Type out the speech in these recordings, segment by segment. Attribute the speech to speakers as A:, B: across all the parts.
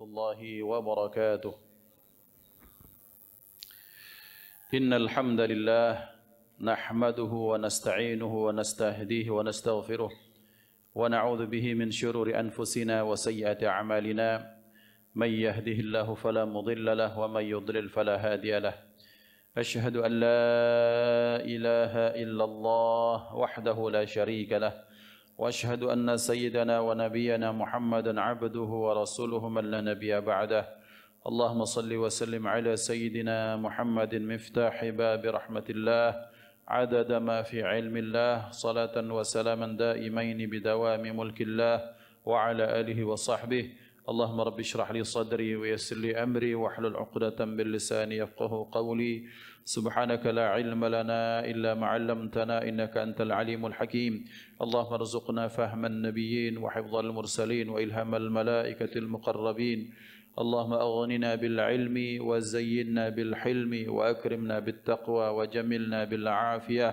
A: الله وبركاته. إن الحمد لله نحمده ونستعينه ونستهديه ونستغفره ونعوذ به من شرور أنفسنا وسيئات أعمالنا من يهده الله فلا مضل له ومن يضلل فلا هادي له. أشهد أن لا إله إلا الله وحده لا شريك له وأشهد أن سيدنا ونبينا محمدا عبده ورسوله من لا نبي بعده. اللهم صل وسلم على سيدنا محمد مفتاح باب رحمة الله عدد ما في علم الله صلاة وسلاما دائمين بدوام ملك الله وعلى آله وصحبه. اللهم رب اشرح لي صدري ويسر لي أمري واحلل عقدة من لساني يفقه قولي. سبحانك لا علم لنا إلا ما علمتنا إنك أنت العليم الحكيم. اللهم ارزقنا فهم النبيين وحفظ المرسلين وإلهام الملائكة المقربين. اللهم أغننا بالعلم وزينا بالحلم وأكرمنا بالتقوى وجملنا بالعافية.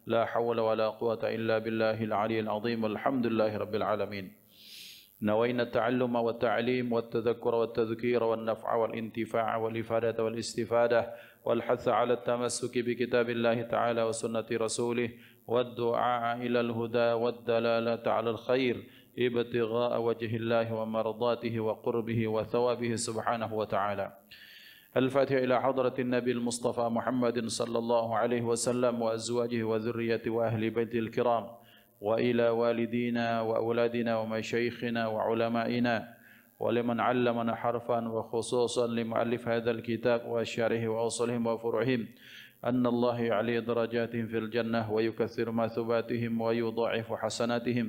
A: لا حول ولا قوة إلا بالله العلي العظيم. والحمد لله رب العالمين. نوينا التعلم والتعليم والتذكر والتذكير والنفع والانتفاع والإفادة والاستفادة والحث على التمسك بكتاب الله تعالى وسنة رسوله والدعاء إلى الهدى والدلالة على الخير ابتغاء وجه الله ومرضاته وقربه وثوابه سبحانه وتعالى. الفاتحة إلى حضرة النبي المصطفى محمد صلى الله عليه وسلم وأزواجه وذريته وأهل بيته الكرام وإلى والدينا وأولادنا ومشايخنا وعلمائنا ولمن علمنا حرفا وخصوصا لمؤلف هذا الكتاب وأشعاره وأوصلهم وفرعهم أن الله يعلي درجاتهم في الجنة ويكثر مثوباتهم ويضاعف حسناتهم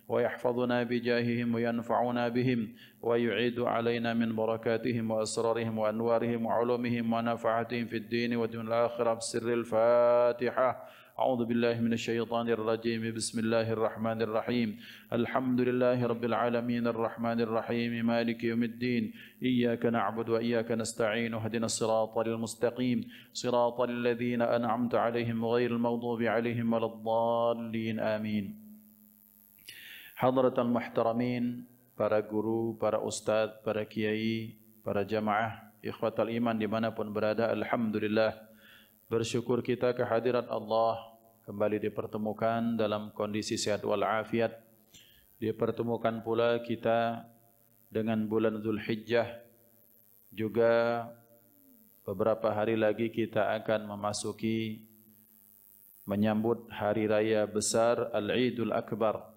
A: ويحفظنا بجاههم وينفعنا بهم ويعيد علينا من بركاتهم وأسرارهم وأنوارهم وعلومهم ونفعتهم في الدين والدنيا الآخرة بسر الفاتحة. أعوذ بالله من الشيطان الرجيم. بسم الله الرحمن الرحيم. الحمد لله رب العالمين الرحمن الرحيم مالك يوم الدين. إياك نعبد وإياك نستعين اهدنا الصراط المستقيم صراط الذين أنعمت عليهم غير المغضوب عليهم ولا الضالين آمين. Hadratan muhtaramin, para guru, para ustadz, para kiai, para jamaah, ikhwatal iman dimanapun berada, alhamdulillah bersyukur kita kehadiran Allah kembali dipertemukan dalam kondisi sehat walafiat. Dipertemukan pula kita dengan bulan Dzulhijjah, juga beberapa hari lagi kita akan memasuki menyambut hari raya besar Al-Idul Akbar.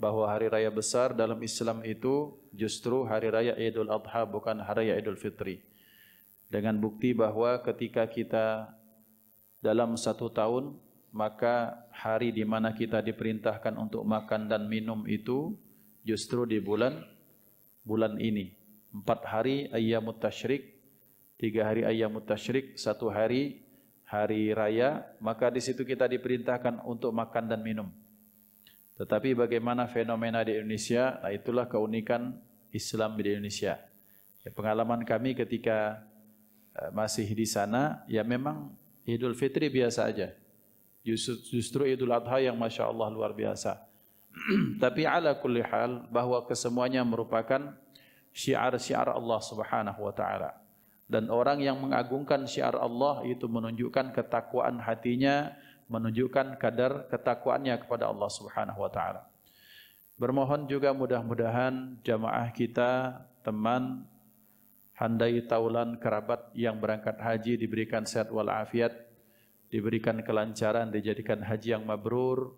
A: Bahwa hari raya besar dalam Islam itu justru hari raya Idul Adha, bukan hari raya Idul Fitri. Dengan bukti bahwa ketika kita dalam satu tahun, maka hari di mana kita diperintahkan untuk makan dan minum itu justru di bulan ini. 4 hari ayyamut tasyrik, 3 hari ayyamut tasyrik, 1 hari hari raya, maka di situ kita diperintahkan untuk makan dan minum. Tetapi bagaimana fenomena di Indonesia? Nah, itulah keunikan Islam di Indonesia. Ya, pengalaman kami ketika masih di sana, ya memang Idul Fitri biasa aja. Justru Idul Adha yang Masya Allah luar biasa. Tapi ala kulli hal, bahwa kesemuanya merupakan syiar-syiar Allah Subhanahu wa Ta'ala. Dan orang yang mengagungkan syiar Allah itu menunjukkan ketakwaan hatinya, menunjukkan kadar ketakwaannya kepada Allah Subhanahu wa Ta'ala. Bermohon juga mudah-mudahan jamaah kita, teman, handai taulan, kerabat yang berangkat haji diberikan sehat walafiat, diberikan kelancaran, dijadikan haji yang mabrur,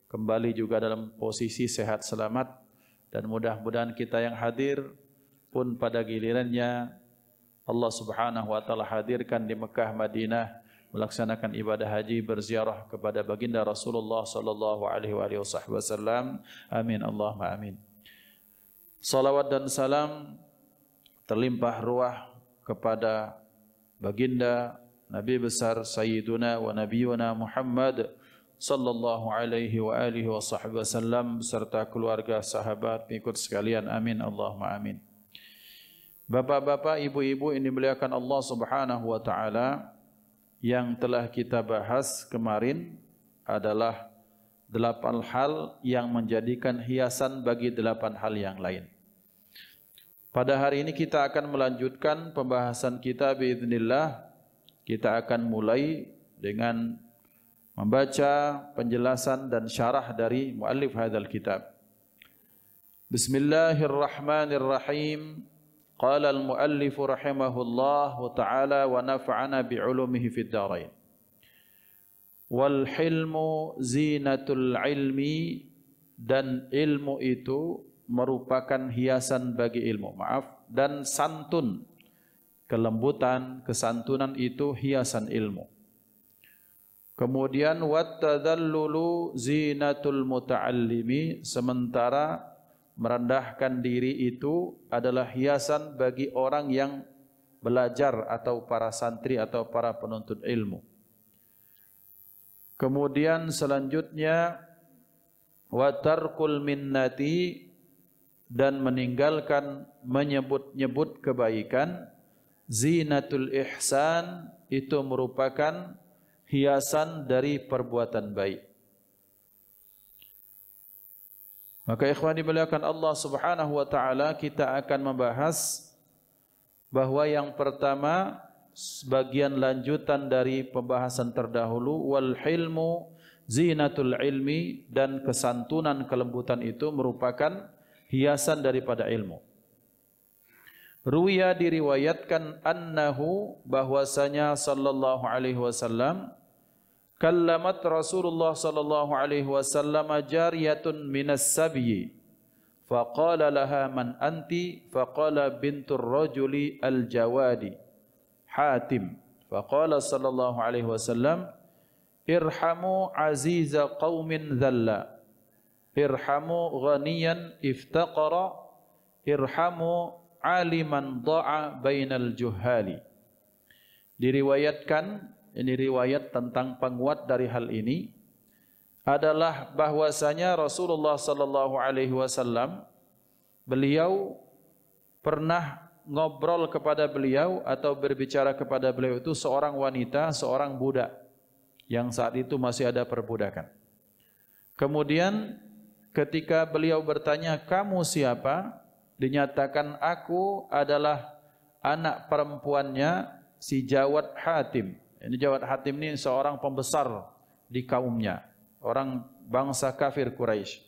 A: kembali juga dalam posisi sehat selamat, dan mudah-mudahan kita yang hadir pun pada gilirannya Allah Subhanahu wa Ta'ala hadirkan di Mekah, Madinah, melaksanakan ibadah haji, berziarah kepada baginda Rasulullah sallallahu alaihi wasallam. Amin Allahumma amin. Salawat dan salam terlimpah ruah kepada baginda Nabi besar Sayyiduna wa Nabiyuna Muhammad sallallahu alaihi wasallam beserta keluarga, sahabat, pengikut sekalian. Amin Allahumma amin. Bapak-bapak, ibu-ibu yang dimuliakan Allah Subhanahu wa Ta'ala, yang telah kita bahas kemarin adalah 8 hal yang menjadikan hiasan bagi 8 hal yang lain. Pada hari ini kita akan melanjutkan pembahasan kita biidznillah. Kita akan mulai dengan membaca penjelasan dan syarah dari muallif hadzal kitab. Bismillahirrahmanirrahim. Qala al-muallif rahimahullah ta'ala wa nafa'ana bi'ulumihi fid dharain. Wal hilmu zinatul ilmi, dan ilmu itu merupakan hiasan bagi ilmu. Dan santun, kelembutan, kesantunan itu hiasan ilmu. Kemudian wattadhallulu zinatul muta'allimi, sementara merendahkan diri itu adalah hiasan bagi orang yang belajar atau para santri atau para penuntut ilmu. Kemudian selanjutnya wa tarkul minnati, dan meninggalkan menyebut-nyebut kebaikan. Zinatul ihsan, itu merupakan hiasan dari perbuatan baik. Maka ikhwan dimuliakan Allah Subhanahu wa taala, kita akan membahas bahwa yang pertama, sebagian lanjutan dari pembahasan terdahulu, wal hilmu zinatul ilmi, dan kesantunan, kelembutan itu merupakan hiasan daripada ilmu. Ruwiya, diriwayatkan, annahu, bahwasanya sallallahu alaihi wasallam, kallamat Rasulullah sallallahu alaihi wasallam jariyatun minas sabyi, faqala laha man anti, faqala bintur rajuli al-jawadi Hatim, faqala sallallahu alaihi wasallam, irhamu aziza qaumin dhalla, irhamu ghaniyan iftaqara, irhamu aliman dha'a bainal juhali. Diriwayatkan, ini riwayat tentang penguat dari hal ini, adalah bahwasanya Rasulullah sallallahu alaihi wasallam, beliau pernah ngobrol kepada beliau atau berbicara kepada beliau itu seorang wanita, seorang budak yang saat itu masih ada perbudakan. Kemudian ketika beliau bertanya, kamu siapa? Dinyatakan, aku adalah anak perempuannya si Jawad Hatim. Ini Jawad Hatim ini seorang pembesar di kaumnya, orang bangsa kafir Quraisy.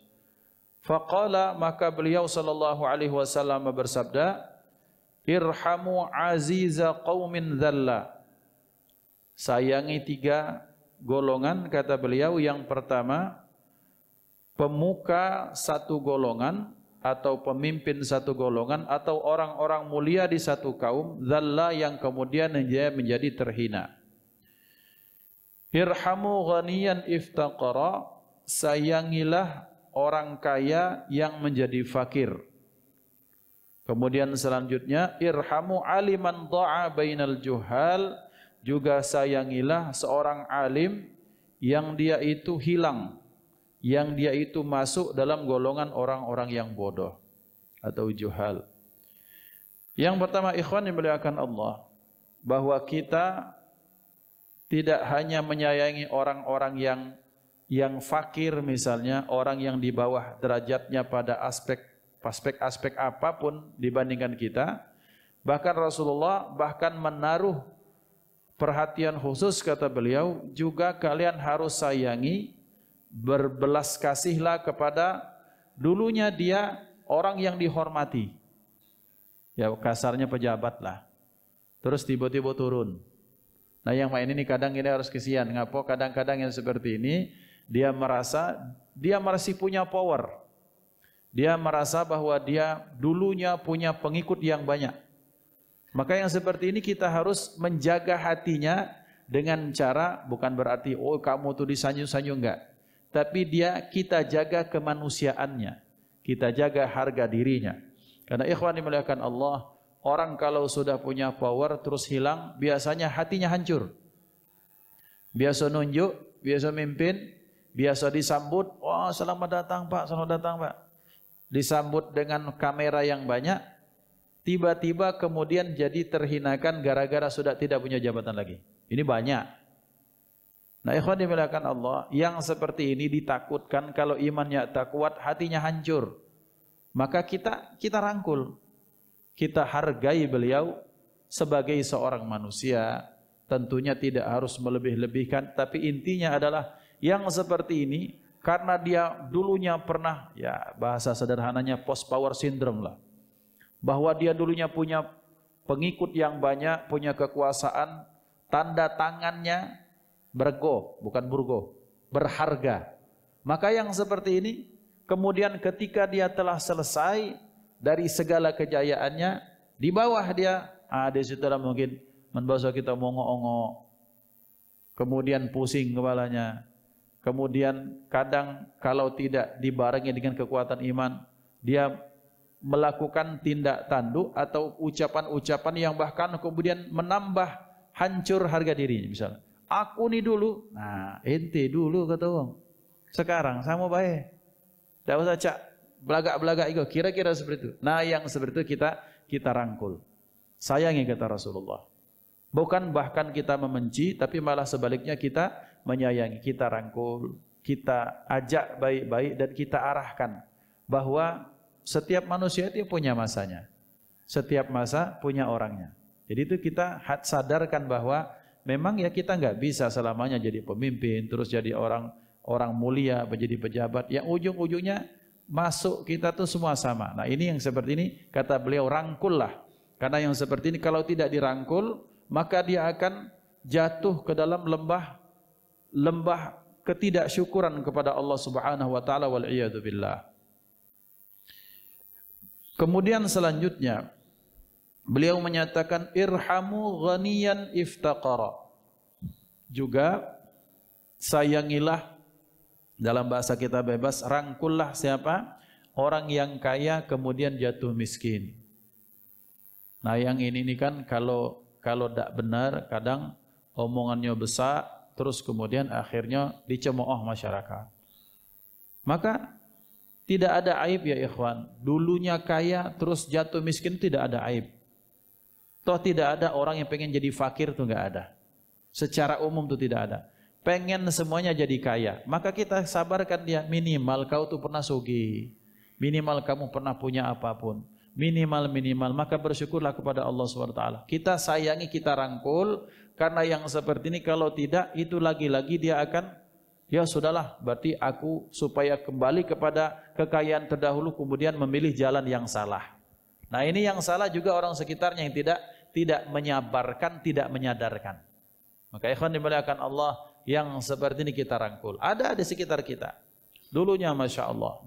A: Faqala, maka beliau sallallahu alaihi wasallam bersabda, irhamu aziza qaumin dhalla. Sayangi 3 golongan, kata beliau. Yang pertama, pemuka satu golongan atau pemimpin satu golongan atau orang-orang mulia di satu kaum, dhalla, yang kemudian dia menjadi terhina. Irhamu ghaniyan iftaqara, sayangilah orang kaya yang menjadi fakir. Kemudian selanjutnya, irhamu aliman dha'a bainal juhal, juga sayangilah seorang alim yang dia itu hilang, yang dia itu masuk dalam golongan orang-orang yang bodoh atau juhal. Yang pertama, ikhwan dimuliakan Allah, bahwa kita tidak hanya menyayangi orang-orang yang fakir misalnya, orang yang di bawah derajatnya pada aspek apapun dibandingkan kita. Bahkan Rasulullah bahkan menaruh perhatian khusus, kata beliau, juga kalian harus sayangi, berbelas kasihlah kepada dulunya dia orang yang dihormati. Ya kasarnya pejabat lah. Terus tiba-tiba turun. Nah yang main ini kadang ini harus kesian. Ngapo kadang-kadang yang seperti ini dia masih punya power. Dia merasa bahwa dia dulunya punya pengikut yang banyak. Maka yang seperti ini kita harus menjaga hatinya dengan cara, bukan berarti oh kamu tuh disanjung-sanjung, enggak. Tapi kita jaga kemanusiaannya. Kita jaga harga dirinya. Karena ikhwan dimuliakan Allah, orang kalau sudah punya power terus hilang, biasanya hatinya hancur. Biasa nunjuk, biasa mimpin, biasa disambut, wah selamat datang Pak, selamat datang Pak. Disambut dengan kamera yang banyak, tiba-tiba kemudian jadi terhinakan gara-gara sudah tidak punya jabatan lagi. Ini banyak. Nah ikhwan dimuliakan Allah, yang seperti ini ditakutkan kalau imannya tak kuat, hatinya hancur. Maka kita rangkul. kita hargai beliau sebagai seorang manusia. Tentunya tidak harus melebih-lebihkan, tapi intinya adalah yang seperti ini karena dia dulunya pernah, ya bahasa sederhananya post power syndrome lah. Bahwa dia dulunya punya pengikut yang banyak, punya kekuasaan, tanda tangannya bergo, bukan burgo, berharga. Maka yang seperti ini, kemudian ketika dia telah selesai dari segala kejayaannya, di bawah dia, di situ mungkin menbawa kita mongok-ongok, kemudian pusing kepalanya, kemudian kadang kalau tidak dibarengi dengan kekuatan iman, dia melakukan tindak tanduk atau ucapan-ucapan yang bahkan kemudian menambah hancur harga dirinya. Misalnya, aku nih dulu, nah ente dulu kata orang, sekarang sama baik, tidak usah cak belagak-belagak itu, kira-kira seperti itu. Nah yang seperti itu kita rangkul, sayangi kata Rasulullah. Bukan bahkan kita membenci, tapi malah sebaliknya kita menyayangi, kita rangkul, kita ajak baik-baik dan kita arahkan bahwa setiap manusia itu punya masanya, setiap masa punya orangnya. Jadi itu kita sadarkan bahwa memang ya kita nggak bisa selamanya jadi pemimpin, terus jadi orang mulia, menjadi pejabat, yang ujung-ujungnya masuk kita tuh semua sama. Nah ini yang seperti ini kata beliau, rangkullah, karena yang seperti ini kalau tidak dirangkul maka dia akan jatuh ke dalam lembah ketidaksyukuran kepada Allah Subhanahu wa taala, wal iyadu billah. Kemudian selanjutnya beliau menyatakan irhamu ghaniyan iftaqara. Juga sayangilah, dalam bahasa kita bebas, rangkullah siapa? Orang yang kaya kemudian jatuh miskin. Nah yang ini kan kalau tidak benar, kadang omongannya besar, terus kemudian akhirnya dicemooh masyarakat. Maka tidak ada aib ya ikhwan. Dulunya kaya, terus jatuh miskin, tidak ada aib. Toh tidak ada orang yang pengen jadi fakir, itu enggak ada. Secara umum itu tidak ada. Pengen semuanya jadi kaya. Maka kita sabarkan dia, minimal kau tuh pernah sugih. Minimal kamu pernah punya apapun. Minimal, maka bersyukurlah kepada Allah SWT. Kita sayangi, kita rangkul, karena yang seperti ini kalau tidak, itu lagi-lagi dia akan, ya sudahlah, berarti aku supaya kembali kepada kekayaan terdahulu, kemudian memilih jalan yang salah. Nah ini yang salah juga orang sekitarnya yang tidak menyabarkan, tidak menyadarkan. Maka ikhwan dimuliakan Allah, yang seperti ini kita rangkul. Ada di sekitar kita. Dulunya Masya Allah.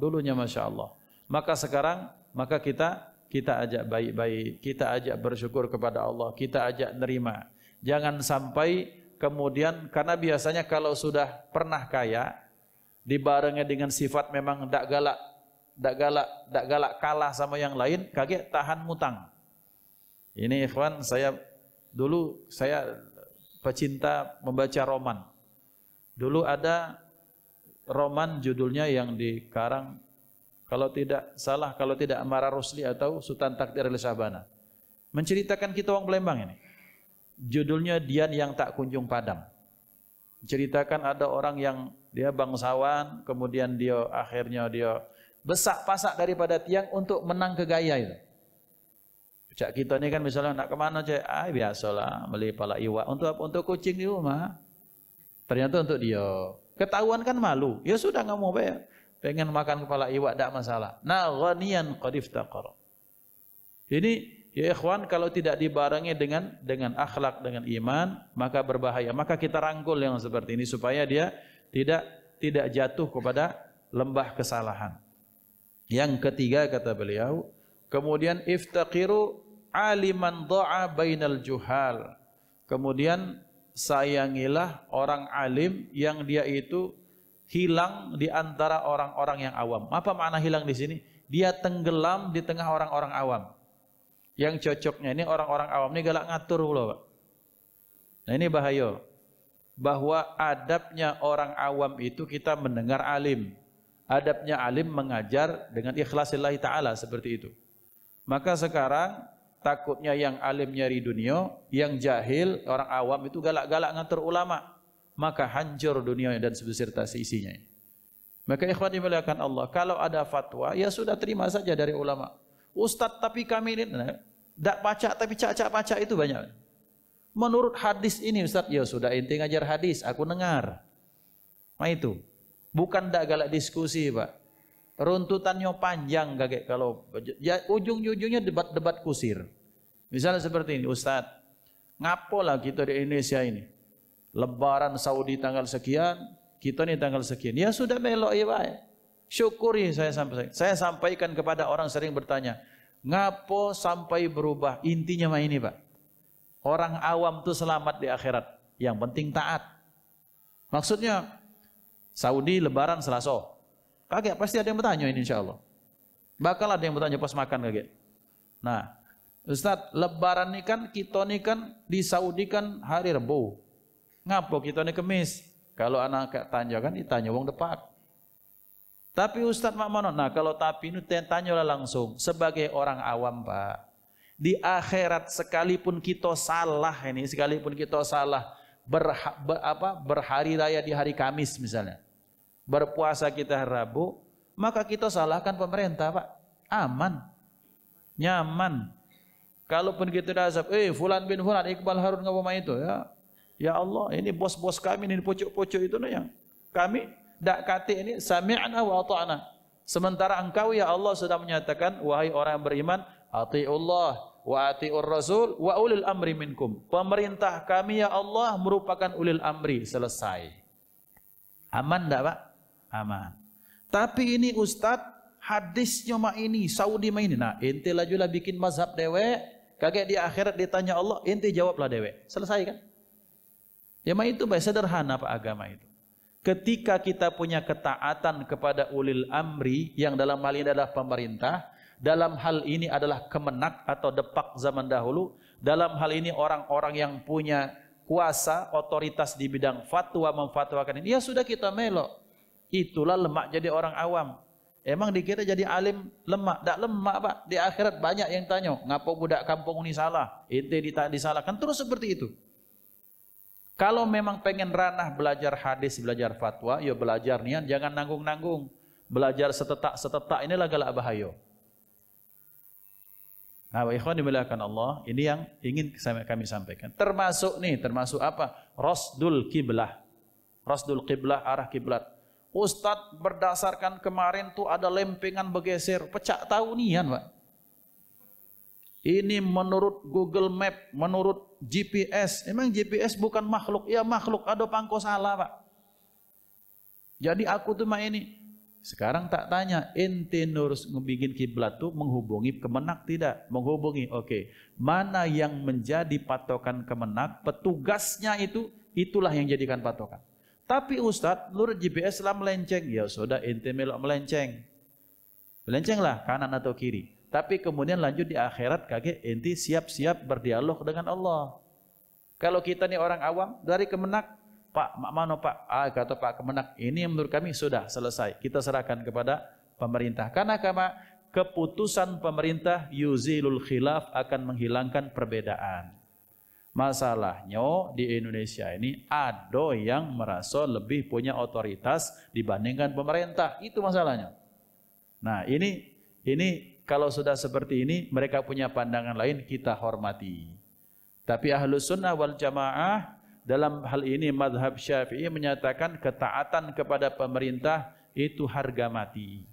A: Maka sekarang, maka kita ajak baik-baik, kita ajak bersyukur kepada Allah, kita ajak nerima. Jangan sampai kemudian, karena biasanya kalau sudah pernah kaya, dibarengi dengan sifat memang dak galak kalah sama yang lain, kaget tahan mutang. Ini ikhwan, saya pecinta membaca roman. Dulu ada roman judulnya yang dikarang, kalau tidak salah, kalau tidak Amara Rusli atau Sultan Takdir al-Syahbana, menceritakan kita orang Palembang ini. Judulnya Dian yang Tak Kunjung Padam. Menceritakan ada orang yang dia bangsawan, kemudian dia akhirnya dia besak-pasak daripada tiang untuk menang ke gaya itu. Cak kita ini kan misalnya nak kemana cak, biasalah beli pala iwak untuk kucing di rumah. Ternyata untuk dia. Ketahuan kan malu. Ya sudah nggak mau bayar. Pengen makan kepala iwak, tidak masalah. Nah, ghaniyan qad iftaqara. Ini ya ikhwan, kalau tidak dibarengi dengan akhlak, dengan iman, maka berbahaya. Maka kita rangkul yang seperti ini supaya dia tidak jatuh kepada lembah kesalahan. Yang ketiga kata beliau, kemudian iftaqiru aliman dha'a bainal juhal. Kemudian sayangilah orang alim yang dia itu hilang di antara orang-orang yang awam. Apa makna hilang di sini? Dia tenggelam di tengah orang-orang awam. Yang cocoknya ini orang-orang awam ini galak ngatur loh, Pak. Nah ini bahaya. Bahwa adabnya orang awam itu kita mendengar alim. Adabnya alim mengajar dengan ikhlasillahi ta'ala, seperti itu. Maka sekarang takutnya yang alim nyari dunia, yang jahil, orang awam itu galak-galak ngatur ulama. Maka hancur dunia dan beserta isinya. Maka ikhwan dimuliakan Allah, kalau ada fatwa, ya sudah terima saja dari ulama. Ustadz tapi kami ini, nah, Tak pacak tapi cacak-pacak itu banyak. Menurut hadis ini Ustaz, ya sudah ente ngajar hadis, aku dengar. Nah itu. Bukan tak galak diskusi, Pak. Runtutannya panjang kakek kalau ya, ujung-ujungnya debat-debat kusir. Misalnya seperti ini, Ustaz, ngapolah kita di Indonesia ini. Lebaran Saudi tanggal sekian, kita nih tanggal sekian. Ya sudah melok ya, Pak. Syukuri saya sampaikan kepada orang sering bertanya, ngapo sampai berubah? Intinya mah ini, Pak. Orang awam tuh selamat di akhirat. Yang penting taat. Maksudnya Saudi lebaran Selasa. Kaget pasti ada yang bertanya ini insyaallah. Bakal ada yang bertanya pas makan kaget. Nah, Ustaz, lebaran ini kan kita nih kan di Saudi kan hari Rabu. Ngapo kita nih Kamis? Kalau anak tanya kan ditanya wong depan. Tapi Ustaz mak mana? Nah, kalau tapi ini tanyalah langsung sebagai orang awam, Pak. Di akhirat sekalipun kita salah berhari raya di hari Kamis misalnya, berpuasa kita hari Rabu, maka kita salahkan pemerintah, Pak. Aman, nyaman. Kalaupun kita azab, fulan bin fulan, Iqbal Harun ngapa itu ya Allah, ini bos-bos kami ini pocok-pocok itu yang kami dak kate ini sami'na wa ata'na. Sementara engkau ya Allah sudah menyatakan, wahai orang yang beriman, ati'ullah wa ati'ur rasul wa ulil amri minkum. Pemerintah kami ya Allah merupakan ulil amri. Selesai. Aman enggak, Pak? Aman. Tapi ini Ustaz, hadisnya mah ini, Saudi mah ini. Nah, ente lajulah bikin mazhab dewe, kaget di akhirat ditanya Allah, ente jawablah dewe. Selesai kan? Ya mah itu baik, sederhana Pak agama itu. Ketika kita punya ketaatan kepada ulil amri yang dalam hal ini adalah pemerintah, dalam hal ini adalah kemenak atau depak zaman dahulu, dalam hal ini orang-orang yang punya kuasa, otoritas di bidang fatwa memfatwakan ini, ya sudah kita melok. Itulah lemak jadi orang awam. Emang dikira jadi alim lemak? Tak lemak, Pak. Di akhirat banyak yang tanya, ngapa budak kampung ini salah? Ente disalahkan terus seperti itu. Kalau memang pengen ranah belajar hadis, belajar fatwa, ya belajar nian, jangan nanggung-nanggung. Belajar setetak inilah galak bahaya. Nah, ikhwan dimuliakan Allah, ini yang ingin kami sampaikan. Termasuk apa? Rasdul kiblah. Rasdul kiblah, arah kiblat. Ustadz, berdasarkan kemarin tuh ada lempengan bergeser, pecah tahu nian, Pak. Ini menurut Google Map, menurut GPS. Emang GPS bukan makhluk? Ya makhluk, ada pangko salah, Pak. Jadi aku tuh mah ini. Sekarang tak tanya, ente nurus ngebikin kiblat tuh menghubungi Kemenak tidak? Menghubungi, oke. Mana yang menjadi patokan Kemenak? Petugasnya itulah yang jadikan patokan. Tapi Ustadz, menurut GPS lah melenceng. Ya sudah, ente melok melenceng. Melencenglah kanan atau kiri. Tapi kemudian lanjut di akhirat kaget ente siap-siap berdialog dengan Allah. Kalau kita nih orang awam dari Kemenak, Pak, mana Pak? Kata Pak Kemenak, ini menurut kami sudah selesai. Kita serahkan kepada pemerintah. Karena keputusan pemerintah yuzilul khilaf akan menghilangkan perbedaan. Masalahnya di Indonesia ini ada yang merasa lebih punya otoritas dibandingkan pemerintah. Itu masalahnya. Nah ini kalau sudah seperti ini, mereka punya pandangan lain, kita hormati. Tapi Ahlus Sunnah wal Jamaah dalam hal ini mazhab Syafi'i menyatakan ketaatan kepada pemerintah itu harga mati.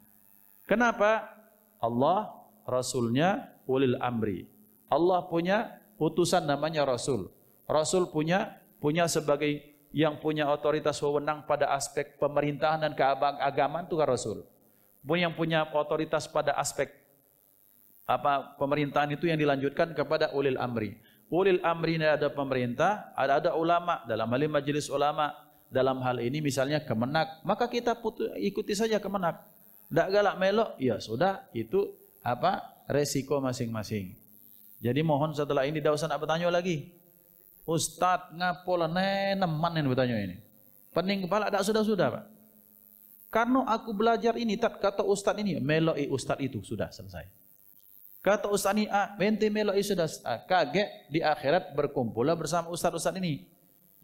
A: Kenapa? Allah, Rasulnya ulil amri. Allah punya utusan namanya Rasul. Rasul punya sebagai yang punya otoritas wewenang pada aspek pemerintahan dan keagamaan itu kan Rasul. Yang punya otoritas pada aspek pemerintahan itu yang dilanjutkan kepada ulil amri. Ulil amri ini ada pemerintah, ada ulama, dalam hal ini majelis ulama, dalam hal ini misalnya Kemenak, maka kita ikuti saja Kemenak. Tak galak melok, ya sudah, itu resiko masing-masing. Jadi mohon setelah ini tidak usah nak bertanya lagi. Ustadz ngapola neman yang bertanya ini. Pening kepala tak sudah Pak. Karena aku belajar ini, kata Ustadz ini, meloi Ustadz itu sudah selesai. Kata Ustaz ini, ente meloi sudah kaget di akhirat berkumpullah bersama Ustaz-Ustaz ini.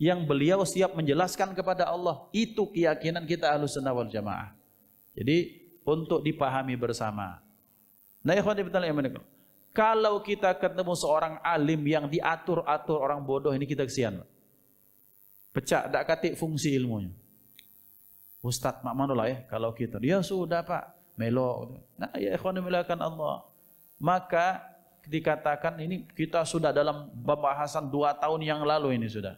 A: Yang beliau siap menjelaskan kepada Allah. Itu keyakinan kita Ahlus Sunnah wal Jamaah. Jadi untuk dipahami bersama. Nah ikhwan fillah, Kalau kita ketemu seorang alim yang diatur-atur orang bodoh, ini kita kesian. Pecah, tak katik fungsi ilmunya. Ustaz, mak mana lah ya kalau kita. Dia sudah pak, melok. Nah ya ikhwan melakukan Allah. Maka dikatakan ini kita sudah dalam pembahasan 2 tahun yang lalu ini sudah.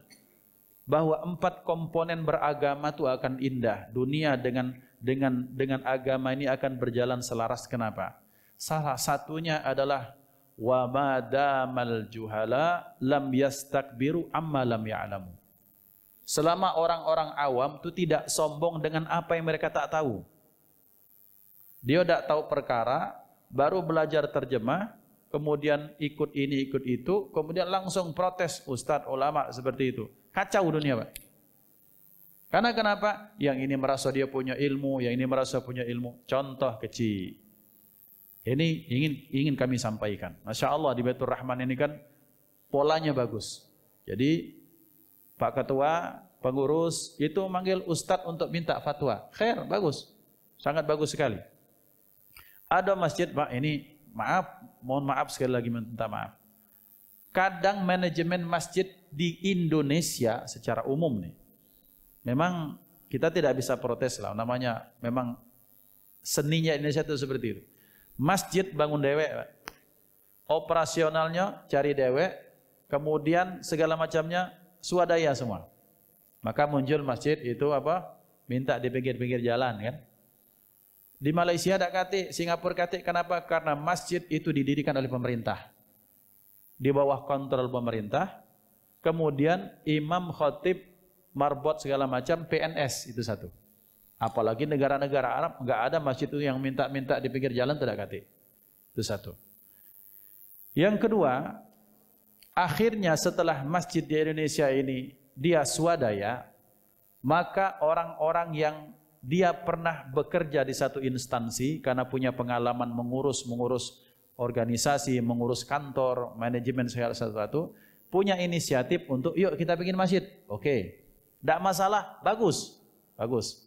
A: Bahwa 4 komponen beragama itu akan indah. Dunia dengan agama ini akan berjalan selaras. Kenapa? Salah satunya adalah wa madamal juhala lam yastakbiru amma lam ya'lamu. Selama orang-orang awam itu tidak sombong dengan apa yang mereka tak tahu. Dia tidak tahu perkara, baru belajar terjemah, kemudian ikut ini, ikut itu, kemudian langsung protes ustadz, ulama seperti itu. Kacau dunia Pak. Karena kenapa? Yang ini merasa dia punya ilmu, yang ini merasa punya ilmu. Contoh kecil. Ini ingin kami sampaikan. Masya Allah di Baitur Rahman ini kan polanya bagus. Jadi Pak Ketua, pengurus itu manggil ustadz untuk minta fatwa. Khair, bagus. Sangat bagus sekali. Ada masjid, Pak, ini mohon maaf sekali lagi minta maaf. Kadang manajemen masjid di Indonesia secara umum nih, memang kita tidak bisa protes lah, namanya memang seninya Indonesia itu seperti itu. Masjid bangun dewek, Pak. Operasionalnya cari dewek, kemudian segala macamnya swadaya semua. Maka muncul masjid itu apa? Minta di pinggir-pinggir jalan kan. Di Malaysia ada katik, Singapura katik. Kenapa? Karena masjid itu didirikan oleh pemerintah. Di bawah kontrol pemerintah. Kemudian imam, khatib, marbot segala macam PNS itu satu. Apalagi negara-negara Arab enggak ada masjid itu yang minta-minta di pinggir jalan tidak katik. Itu satu. Yang kedua, akhirnya setelah masjid di Indonesia ini dia swadaya, maka orang-orang yang dia pernah bekerja di satu instansi karena punya pengalaman mengurus organisasi, mengurus kantor, manajemen segala sesuatu, punya inisiatif untuk yuk kita bikin masjid. Oke. Tidak masalah, bagus. Bagus.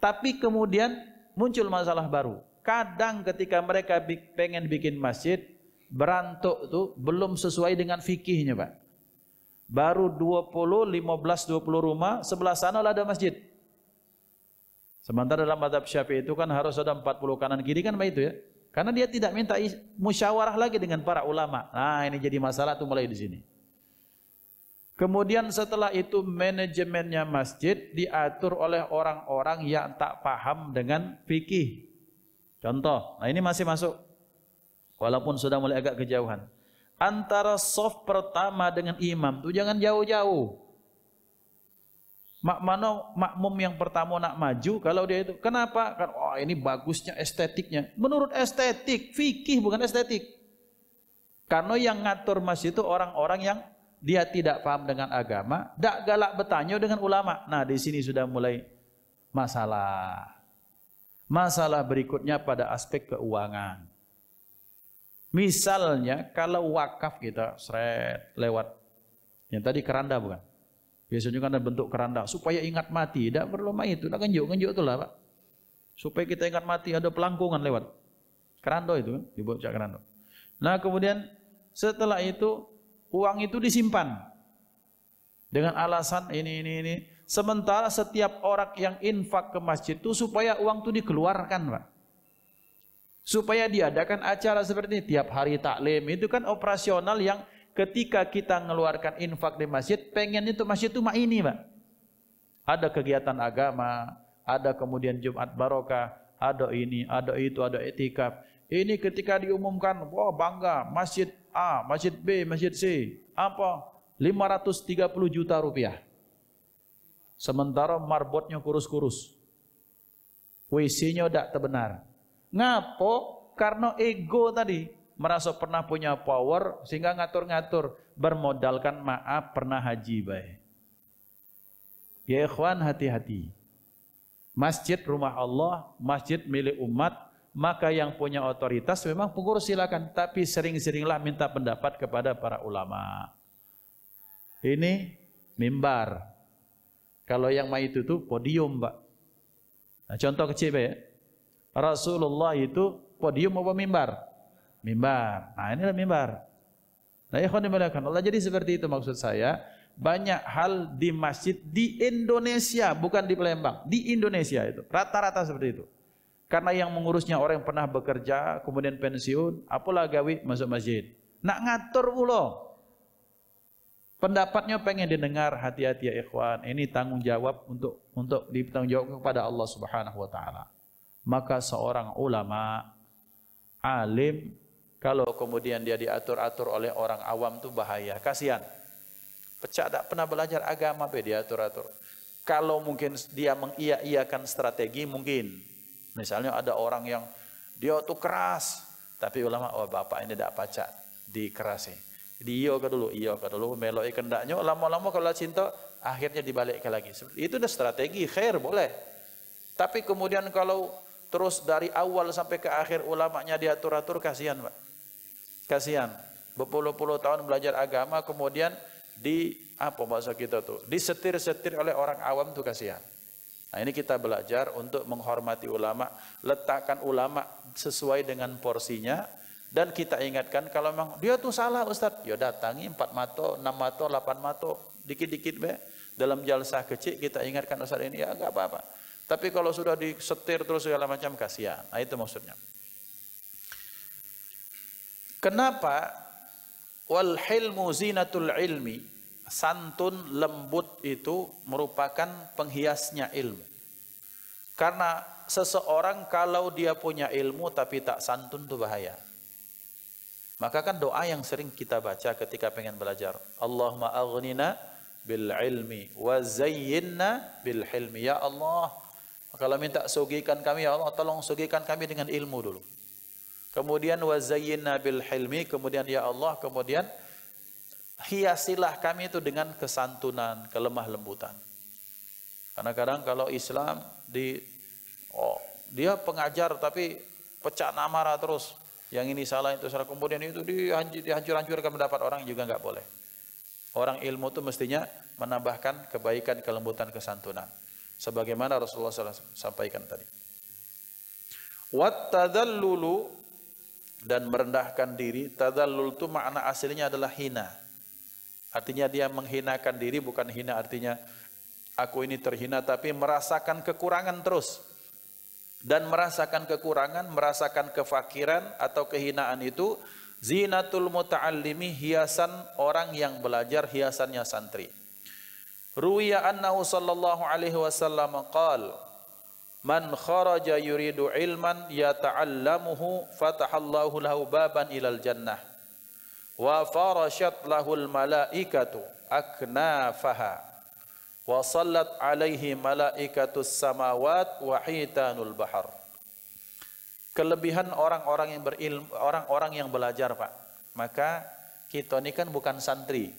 A: Tapi kemudian muncul masalah baru. Kadang ketika mereka pengen bikin masjid, berantuk tuh belum sesuai dengan fikihnya, Pak. Baru 15-20 rumah, sebelah sana ada masjid. Sementara dalam mazhab Syafi'i itu kan harus ada 40 kanan kiri kan begitu ya. Karena dia tidak minta musyawarah lagi dengan para ulama. Nah, ini jadi masalah tuh mulai di sini. Kemudian setelah itu manajemennya masjid diatur oleh orang-orang yang tak paham dengan fikih. Contoh, nah ini masih masuk. Walaupun sudah mulai agak kejauhan. Antara shaf pertama dengan imam itu jangan jauh-jauh. Makmum yang pertama nak maju kalau dia itu. Kenapa? Kan oh ini bagusnya estetiknya. Menurut estetik, fikih bukan estetik. Karena yang ngatur masjid itu orang-orang yang dia tidak paham dengan agama, tak galak bertanya dengan ulama. Nah, di sini sudah mulai masalah. Masalah berikutnya pada aspek keuangan. Misalnya kalau wakaf kita seret lewat. Yang tadi keranda bukan? Biasanya kan ada bentuk keranda supaya ingat mati. Tak perlu itu, tak ngenjuk itulah, Pak. Supaya kita ingat mati ada pelangkungan lewat. Keranda itu kan, dibuat keranda. Nah, kemudian setelah itu uang itu disimpan dengan alasan ini. Sementara setiap orang yang infak ke masjid itu supaya uang itu dikeluarkan, Pak. Supaya diadakan acara seperti ini tiap hari taklim itu kan operasional yang ketika kita mengeluarkan infak di masjid, pengen itu masjid itu ini, Pak. Ada kegiatan agama, ada kemudian Jumat Barokah, ada ini, ada itu, ada etikaf. Ini ketika diumumkan, wah bangga, masjid A, masjid B, masjid C, apa? 530 juta rupiah. Sementara marbotnya kurus-kurus. WC-nya tidak terbenar. Ngapo? Karena ego tadi. Merasa pernah punya power sehingga ngatur-ngatur. Bermodalkan maaf pernah haji baik. Ya ikhwan, hati-hati. Masjid rumah Allah, masjid milik umat. Maka yang punya otoritas memang pengurus silakan, tapi sering-seringlah minta pendapat kepada para ulama. Ini mimbar. Kalau yang mah itu tuh podium, Pak. Nah, contoh kecil ya. Rasulullah itu podium apa mimbar? mimbar. Nah, inilah mimbar. Nah, ikhwan dimuliakan Allah, jadi seperti itu maksud saya. Banyak hal di masjid di Indonesia, bukan di Palembang, di Indonesia itu rata-rata seperti itu. Karena yang mengurusnya orang yang pernah bekerja, kemudian pensiun, apalah gawe masuk masjid. Nak ngatur pula. Pendapatnya pengen didengar, hati-hati ya ikhwan. Ini tanggung jawab untuk ditanggung jawab kepada Allah Subhanahu wa taala. Maka seorang ulama, alim, kalau kemudian dia diatur-atur oleh orang awam itu bahaya, kasihan. Pecah tak pernah belajar agama be diatur-atur. Kalau mungkin dia mengiya-iyakan strategi mungkin. Misalnya ada orang yang dia tuh keras, tapi ulama, oh bapak ini tidak pacak dikerasi. Iya ke dulu, meloi kendaknya, lama-lama kalau cinta, akhirnya dibalikkan lagi. Itu udah strategi, khair boleh. Tapi kemudian kalau terus dari awal sampai ke akhir ulamanya diatur-atur, kasihan Pak. Kasihan. Berpuluh-puluh tahun belajar agama, kemudian apa bahasa kita tuh, disetir-setir oleh orang awam tuh kasihan. Nah ini kita belajar untuk menghormati ulama, letakkan ulama sesuai dengan porsinya, dan kita ingatkan kalau memang dia tuh salah Ustaz, ya datangi 4 mato, 6 mato, 8 mato, dikit-dikit be. Dalam jalsah kecil kita ingatkan Ustaz ini ya enggak apa-apa. Tapi kalau sudah disetir terus segala macam kasihan. Nah itu maksudnya. Kenapa? Wal hilmu zinatul ilmi, santun lembut itu merupakan penghiasnya ilmu. Karena seseorang kalau dia punya ilmu tapi tak santun itu bahaya. Maka kan doa yang sering kita baca ketika pengen belajar, Allahumma aghnina bil ilmi wa zayyinna bil hilmi. Ya Allah, kalau minta sugikan kami, ya Allah tolong sugikan kami dengan ilmu dulu. Kemudian wa zayyinna bil hilmi, kemudian ya Allah, kemudian hiasilah kami itu dengan kesantunan, kelemah lembutan. Karena kadang kalau Islam dia pengajar tapi pecah marah terus, yang ini salah itu salah, kemudian itu dihancur-hancurkan pendapat orang juga enggak boleh. Orang ilmu itu mestinya menambahkan kebaikan, kelembutan, kesantunan. Sebagaimana Rasulullah SAW sampaikan tadi. Wat tadallulu, dan merendahkan diri. Tadallul itu makna aslinya adalah hina. Artinya dia menghinakan diri, bukan hina artinya aku ini terhina, tapi merasakan kekurangan terus. Dan merasakan kekurangan, merasakan kefakiran atau kehinaan itu zinatul muta'allimi, hiasan orang yang belajar, hiasannya santri. Ruwiya annahu sallallahu alaihi wasallam qala, man kharaja yuridu ilman yata'allamuhu fatahallahu lahu baban ilal jannah wa farashat lahul malaikatu aknafaha wa sallat alaihi malaikatus samawat wa hitanul bahar. Kelebihan orang-orang yang berilmu, orang-orang yang belajar Pak. Maka kita ini kan bukan santri,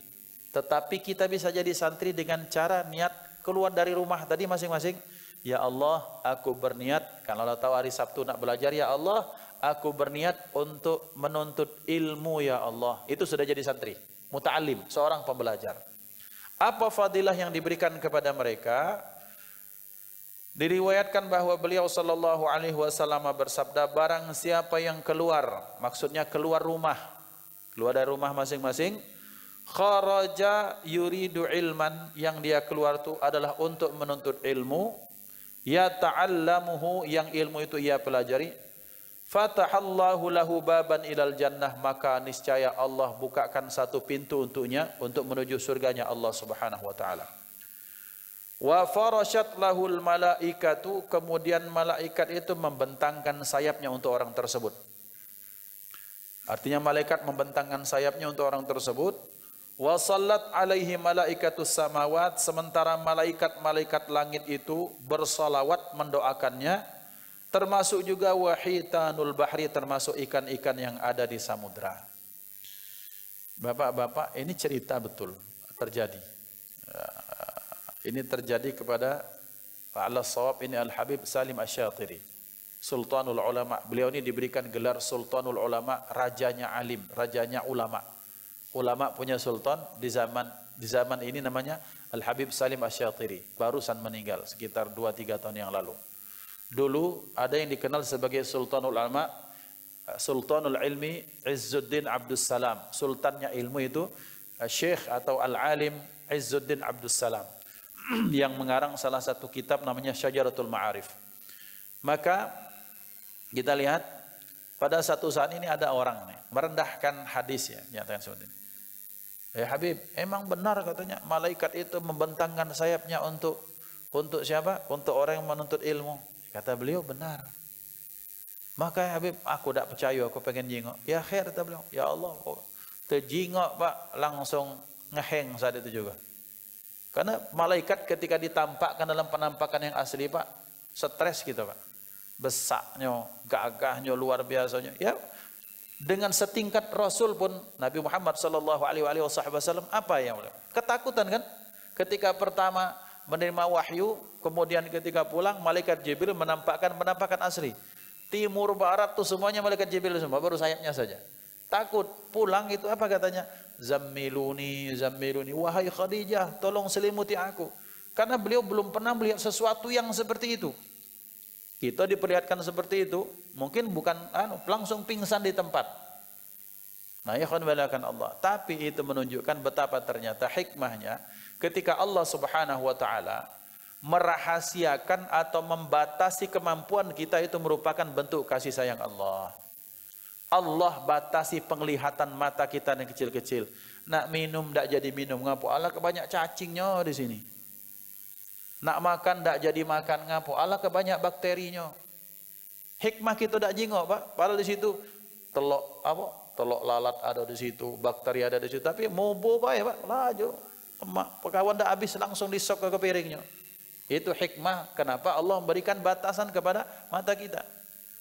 A: tetapi kita bisa jadi santri dengan cara niat keluar dari rumah tadi masing-masing. Ya Allah, aku berniat, kalau Allah tahu hari Sabtu nak belajar, ya Allah, aku berniat untuk menuntut ilmu ya Allah. Itu sudah jadi santri, muta'alim, seorang pembelajar. Apa fadilah yang diberikan kepada mereka? Diriwayatkan bahwa beliau sallallahu alaihi wasallam bersabda, barang siapa yang keluar, maksudnya keluar rumah, keluar dari rumah masing-masing, kharaja yuridu ilman, yang dia keluar itu adalah untuk menuntut ilmu, ya ta'allamuhu, yang ilmu itu ia pelajari, fatahallahu lahu baban ilal jannah, maka niscaya Allah bukakan satu pintu untuknya untuk menuju surganya Allah Subhanahu wa taala. Wa farashat lahul malaikatu, kemudian malaikat itu membentangkan sayapnya untuk orang tersebut. Artinya malaikat membentangkan sayapnya untuk orang tersebut. Wa sallat alaihi malaikatus samawat, sementara malaikat-malaikat langit itu bersalawat mendoakannya, termasuk juga wahitanul bahri, termasuk ikan-ikan yang ada di samudra. Bapak-bapak, ini cerita betul terjadi. Ini terjadi kepada ala shawab ini Al-Habib Salim Asy-Syatiri, Sultanul Ulama. Beliau ini diberikan gelar Sultanul Ulama, rajanya alim, rajanya ulama. Ulama punya sultan di zaman ini namanya Al-Habib Salim Asy-Syatiri, barusan meninggal sekitar 2-3 tahun yang lalu. Dulu ada yang dikenal sebagai Sultanul Ulama, Sultanul Ilmi Izzuddin Abdus Salam. Sultannya ilmu itu Syekh atau Al-Alim Izzuddin Abdus Salam yang mengarang salah satu kitab namanya Syajaratul Ma'arif. Maka kita lihat pada satu saat ini ada orang nih, merendahkan hadis ya, nyatakan seperti ini. Ya Habib, emang benar katanya malaikat itu membentangkan sayapnya untuk siapa? Untuk orang yang menuntut ilmu. Kata beliau benar. Maka ya Habib, aku tak percaya, aku pengen jingok. Ya khair, kata beliau. Ya Allah, terjingok Pak, langsung ngeheng saat itu juga. Karena malaikat ketika ditampakkan dalam penampakan yang asli Pak, stres gitu Pak. Besaknya, gagahnya luar biasanya. Ya, dengan setingkat Rasul pun Nabi Muhammad sallallahu alaihi wasallam apa yang ketakutan kan? Ketika pertama menerima wahyu, kemudian ketika pulang malaikat Jibril menampakkan penampakan asli. Timur barat tuh semuanya malaikat Jibril semua, baru sayapnya saja. Takut pulang itu apa katanya? Zammiluni, zammiluni, wahai Khadijah, tolong selimuti aku. Karena beliau belum pernah melihat sesuatu yang seperti itu. Kita diperlihatkan seperti itu, mungkin bukan langsung pingsan di tempat. Nah, ya khonbalakan Allah. Tapi itu menunjukkan betapa ternyata hikmahnya ketika Allah Subhanahu wa taala merahasiakan atau membatasi kemampuan kita, itu merupakan bentuk kasih sayang Allah. Allah batasi penglihatan mata kita yang kecil-kecil. Nak minum tak jadi minum, ngapu Allah kebanyak cacingnya di sini. Nak makan tak jadi makan, ngapu Allah kebanyak bakterinya. Hikmah kita tak jingok Pak, padahal di situ telok lalat ada di situ, bakteri ada di situ, tapi mobo Pak ya Pak, laju emak pekawan tak habis langsung disok ke piringnya. Itu hikmah kenapa Allah memberikan batasan kepada mata kita.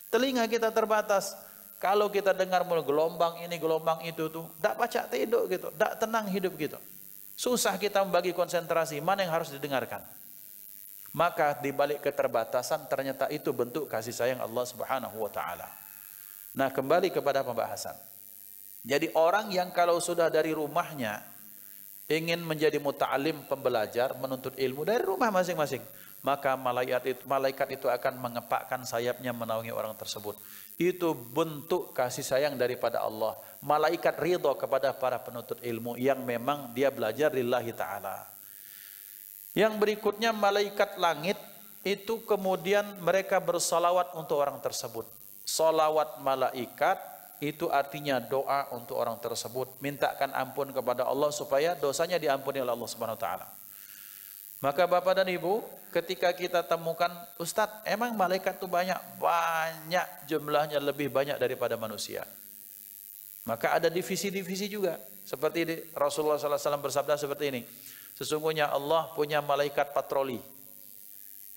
A: Telinga kita terbatas. Kalau kita dengar mulu gelombang ini, gelombang itu tuh, tak baca tidur gitu, tak tenang hidup gitu. Susah kita membagi konsentrasi, mana yang harus didengarkan. Maka di balik keterbatasan ternyata itu bentuk kasih sayang Allah Subhanahu wa taala. Nah, kembali kepada pembahasan. Jadi orang yang kalau sudah dari rumahnya ingin menjadi muta'alim, pembelajar, menuntut ilmu dari rumah masing-masing, maka malaikat itu akan mengepakkan sayapnya menaungi orang tersebut. Itu bentuk kasih sayang daripada Allah. Malaikat ridha kepada para penuntut ilmu yang memang dia belajar lillahi ta'ala. Yang berikutnya malaikat langit itu kemudian mereka bersalawat untuk orang tersebut. Salawat malaikat itu artinya doa untuk orang tersebut, mintakan ampun kepada Allah supaya dosanya diampuni oleh Allah Subhanahu wa taala. Maka Bapak dan Ibu, ketika kita temukan, Ustadz, emang malaikat itu banyak jumlahnya, lebih banyak daripada manusia. Maka ada divisi-divisi juga. Seperti Rasulullah SAW bersabda seperti ini. Sesungguhnya Allah punya malaikat patroli.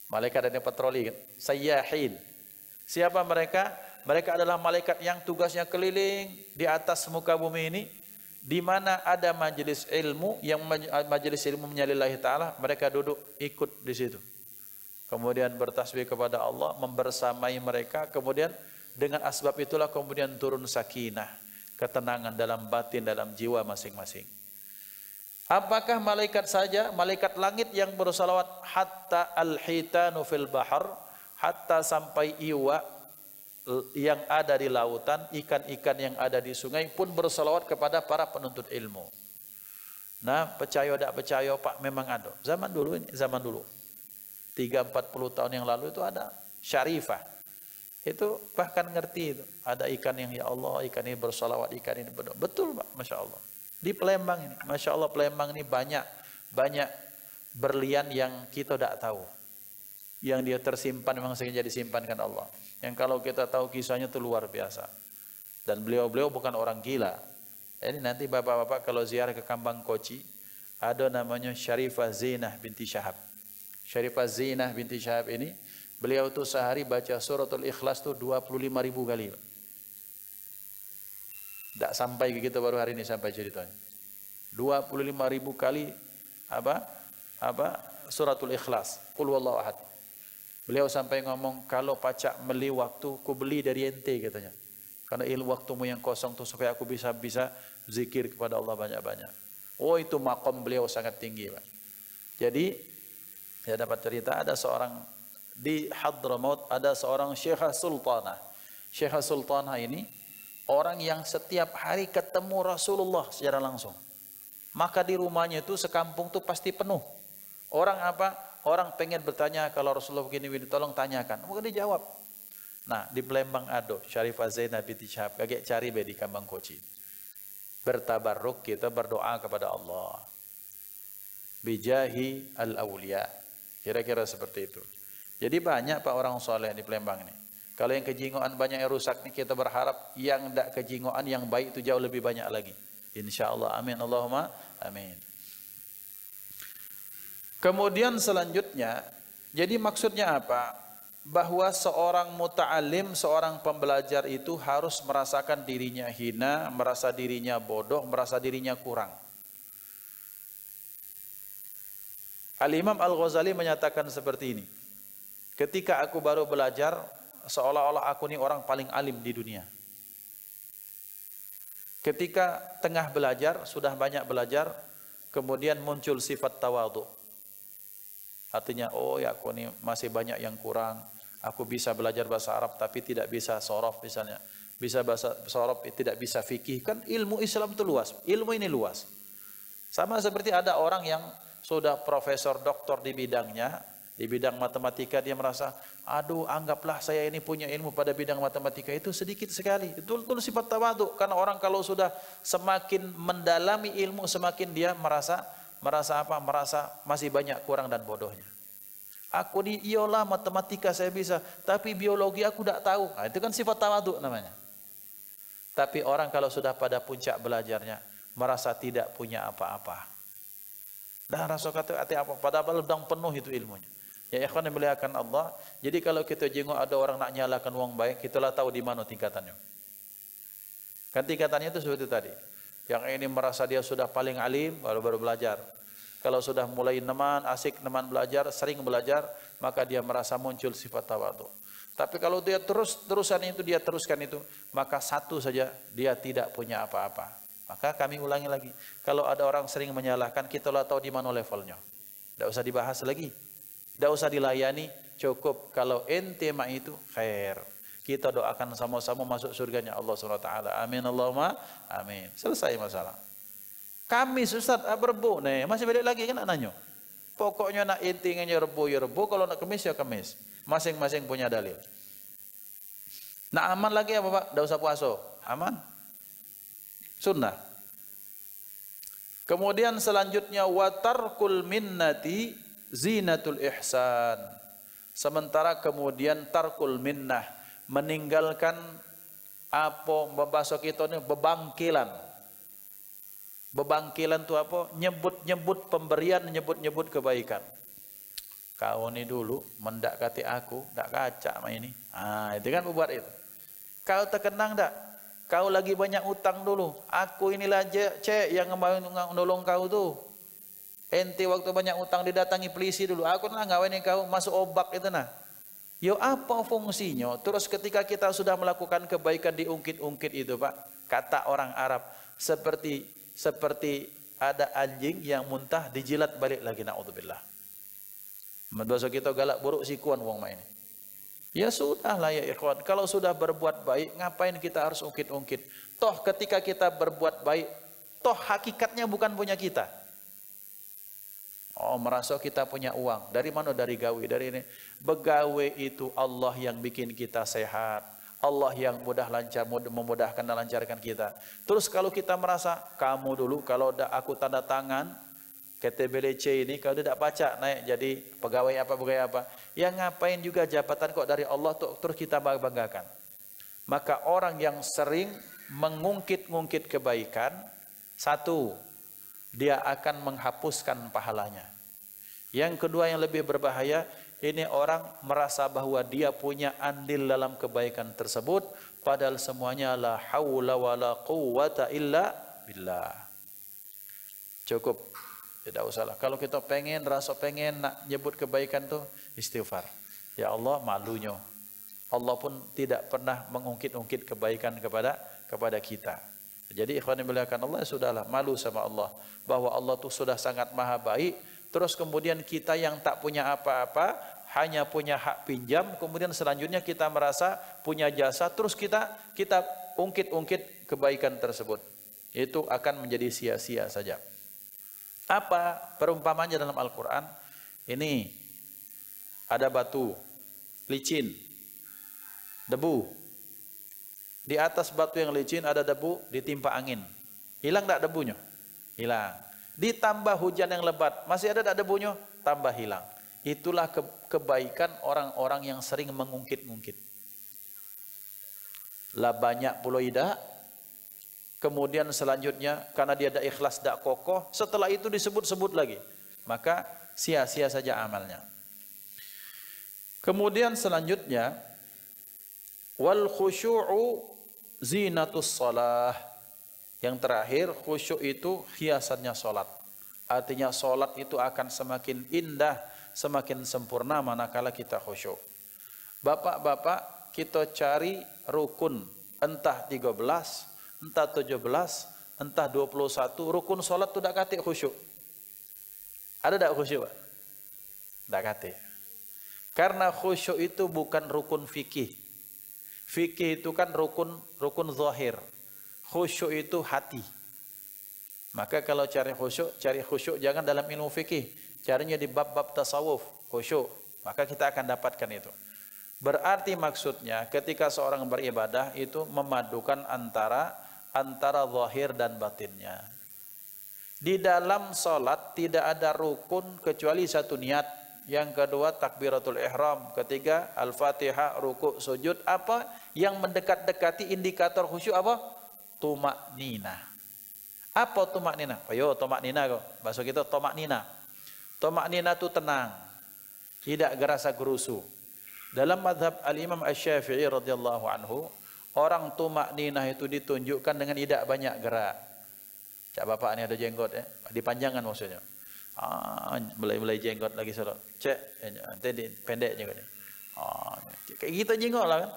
A: Malaikat yang patroli, sayyahin. Siapa mereka? Mereka adalah malaikat yang tugasnya keliling di atas muka bumi ini, di mana ada majelis ilmu, yang majelis ilmu menyalillahi ta'ala, mereka duduk ikut di situ. Kemudian bertasbih kepada Allah, membersamai mereka, kemudian dengan asbab itulah kemudian turun sakinah, ketenangan dalam batin, dalam jiwa masing-masing. Apakah malaikat saja? Malaikat langit yang bersalawat hatta al-hitanu fil bahar, hatta sampai iwa yang ada di lautan, ikan-ikan yang ada di sungai pun bersalawat kepada para penuntut ilmu. Nah, percaya tak percaya Pak, memang ada. Zaman dulu 3-40 tahun yang lalu itu ada syarifah. Itu bahkan ngerti itu. Ada ikan yang ya Allah, ikan ini bersalawat, ikan ini berdoa. Betul Pak, Masya Allah. Di Palembang ini, Masya Allah, Palembang ini banyak berlian yang kita tak tahu. Yang dia tersimpan memang sengaja disimpankan Allah. Yang kalau kita tahu kisahnya itu luar biasa. Dan beliau-beliau bukan orang gila. Ini nanti bapak-bapak kalau ziarah ke Kambang Koci, ada namanya Syarifah Zainah binti Syahab. Syarifah Zainah binti Syahab ini, beliau tuh sehari baca suratul Ikhlas tuh 25.000 kali. Tak sampai ke kita baru hari ini sampai ceritanya. 25.000 kali suratul Ikhlas. Qul huwallahu ahad. Beliau sampai ngomong, kalau pacak beli waktu, ku beli dari ente katanya. Karena ilmu waktumu yang kosong tuh supaya aku bisa zikir kepada Allah banyak-banyak. Oh, itu makom beliau sangat tinggi Pak. Jadi saya dapat cerita ada seorang di Hadramaut, ada seorang Syekhah Sultanah. Syekhah Sultanah ini Orang yang setiap hari ketemu Rasulullah secara langsung. Maka di rumahnya itu sekampung tuh pasti penuh. Orang apa? Orang pengen bertanya kalau Rasulullah begini, tolong tanyakan. Maka dijawab. Nah, di Palembang ada Syarifah Zainab binti Syahab, agak cari di Kambang Koci. Bertabarruk kita berdoa kepada Allah. Bijahi al-awliya. Kira-kira seperti itu. Jadi banyak Pak orang soleh di Palembang ini. Kalau yang kejingoan banyak yang rusak nih, kita berharap yang tidak kejingoan yang baik itu jauh lebih banyak lagi. InsyaAllah. Amin. Allahumma amin. Kemudian selanjutnya, jadi maksudnya apa? Bahwa seorang muta'alim, seorang pembelajar itu harus merasakan dirinya hina, merasa dirinya bodoh, merasa dirinya kurang. Al-Imam Al-Ghazali menyatakan seperti ini. Ketika aku baru belajar, seolah-olah aku ini orang paling alim di dunia. Ketika tengah belajar, sudah banyak belajar, kemudian muncul sifat tawadhu. Artinya, oh ya aku ini masih banyak yang kurang. Aku bisa belajar bahasa Arab tapi tidak bisa sorof misalnya. Bisa bahasa sorof tidak bisa fikih. Kan ilmu Islam itu luas. Ilmu ini luas. Sama seperti ada orang yang sudah profesor doktor di bidangnya. Di bidang matematika dia merasa, aduh anggaplah saya ini punya ilmu pada bidang matematika, itu sedikit sekali. Itu sifat tawadhu. Karena orang kalau sudah semakin mendalami ilmu, semakin dia merasa apa? Merasa masih banyak kurang dan bodohnya. Aku ni iyalah matematika saya bisa, tapi biologi aku tidak tahu. Nah, itu kan sifat tawadhu namanya. Tapi orang kalau sudah pada puncak belajarnya, merasa tidak punya apa-apa. Dan rasa kata apa? Padahal sedang penuh itu ilmunya. Ya ikhwan yang dimuliakan Allah. Jadi kalau kita jenguk ada orang nak nyalakan wong baik, kitalah tahu di mana tingkatannya. Kan tingkatannya itu seperti tadi. Yang ini merasa dia sudah paling alim, baru belajar. Kalau sudah mulai asik belajar, sering belajar, maka dia merasa muncul sifat tawadhu. Tapi kalau dia dia teruskan itu, maka satu saja dia tidak punya apa-apa. Maka kami ulangi lagi. Kalau ada orang sering menyalahkan, kita lah tahu di mana levelnya. Tidak usah dibahas lagi. Tidak usah dilayani. Cukup kalau ente mak itu khair. Kita doakan sama-sama masuk surganya Allah SWT. Amin Allahumma amin. Selesai masalah. Kamis Ustaz berbu nih, masih balik lagi kan nanya. Pokoknya nak intinya rebu ya rebu, kalau nak kemis ya kemis. Masing-masing punya dalil. Nak aman lagi apa Pak? Tidak usah puasa. Aman. Sunnah. Kemudian selanjutnya watarkul minnati zinatul ihsan. Sementara kemudian tarkul minnah, meninggalkan apa bahasa kita ini bebangkilan. Bebangkilan itu apa? Nyebut-nyebut pemberian, nyebut-nyebut kebaikan. Kau ini dulu mendekati aku, tak kaca sama ini. Ah, itu kan buat itu. Kau terkenang tak? Kau lagi banyak utang dulu. Aku inilah cek yang nolong kau tuh. Ente waktu banyak utang didatangi polisi dulu. Aku nak ngawinin kau masuk obak itu nah. Yo apa fungsinya? Terus ketika kita sudah melakukan kebaikan diungkit-ungkit itu Pak. Kata orang Arab seperti ada anjing yang muntah dijilat balik lagi, naudzubillah. Bahasa kita galak buruk sikuan wong main. Ya sudahlah ya ikhwan, kalau sudah berbuat baik ngapain kita harus ungkit-ungkit? Toh ketika kita berbuat baik, toh hakikatnya bukan punya kita. Oh merasa kita punya uang, dari mana? Dari gawe, dari ini. Begawe itu Allah yang bikin kita sehat. Allah yang memudahkan dan lancarkan kita. Terus kalau kita merasa, kamu dulu kalau aku tanda tangan KTBLC ini, kalau tidak baca naik jadi pegawai apa. Ya ngapain juga jabatan kok dari Allah tuh, terus kita banggakan. Maka orang yang sering mengungkit-ungkit kebaikan, satu, dia akan menghapuskan pahalanya. Yang kedua yang lebih berbahaya, ini orang merasa bahwa dia punya andil dalam kebaikan tersebut, padahal semuanya la haula wala quwwata illa billah. Cukup, tidak usahlah. Kalau kita rasa pengen nak nyebut kebaikan tuh istighfar. Ya Allah malunya. Allah pun tidak pernah mengungkit-ungkit kebaikan kepada kita. Jadi ikhwan yang dimuliakan Allah, sudahlah malu sama Allah bahwa Allah tuh sudah sangat maha baik. Terus kemudian kita yang tak punya apa-apa hanya punya hak pinjam, kemudian selanjutnya kita merasa punya jasa, terus kita ungkit-ungkit kebaikan tersebut. Itu akan menjadi sia-sia saja. Apa perumpamannya dalam Al-Quran? Ini ada batu, licin, debu. Di atas batu yang licin ada debu, ditimpa angin. Hilang tak debunya? Hilang. Ditambah hujan yang lebat, masih ada tak debunya? Tambah hilang. Itulah kebaikan orang-orang yang sering mengungkit-ungkit. Lah banyak pulau ida. Kemudian selanjutnya karena dia ada ikhlas, tak kokoh, setelah itu disebut-sebut lagi, maka sia-sia saja amalnya. Kemudian selanjutnya, wal khusyu'u zinatus shalah. Yang terakhir, khusyuk itu hiasannya salat. Artinya salat itu akan semakin indah, semakin sempurna manakala kita khusyuk. Bapak-bapak, kita cari rukun entah 13, entah 17, entah 21, rukun salat tu dak katik khusyuk. Ada tak khusyuk? Tak katik. Karena khusyuk itu bukan rukun fikih. Fikih itu kan rukun zahir. Khusyuk itu hati. Maka kalau cari khusyuk jangan dalam ilmu fikih. Carinya di bab-bab tasawuf, khusyuk. Maka kita akan dapatkan itu. Berarti maksudnya ketika seorang beribadah itu memadukan antara zahir dan batinnya. Di dalam salat tidak ada rukun kecuali satu niat. Yang kedua takbiratul ihram. Ketiga al-fatihah, rukuk, sujud. Apa yang mendekat-dekati indikator khusyuk apa? Tumakninah. Apa tumakninah? Ayo tumakninah kok. Bahasa kita tumakninah. Tumakninah itu tenang. Tidak gerasa gerusu. Dalam mazhab al-Imam Asy-Syafi'i radhiyallahu anhu, orang tumakninah itu ditunjukkan dengan tidak banyak gerak. Cak bapak ini ada jenggot ya, dipanjangkan maksudnya. Mulai jenggot lagi saudara. Cek, nanti pendek jenggotnya. Kayak gitu jenggot lah kan.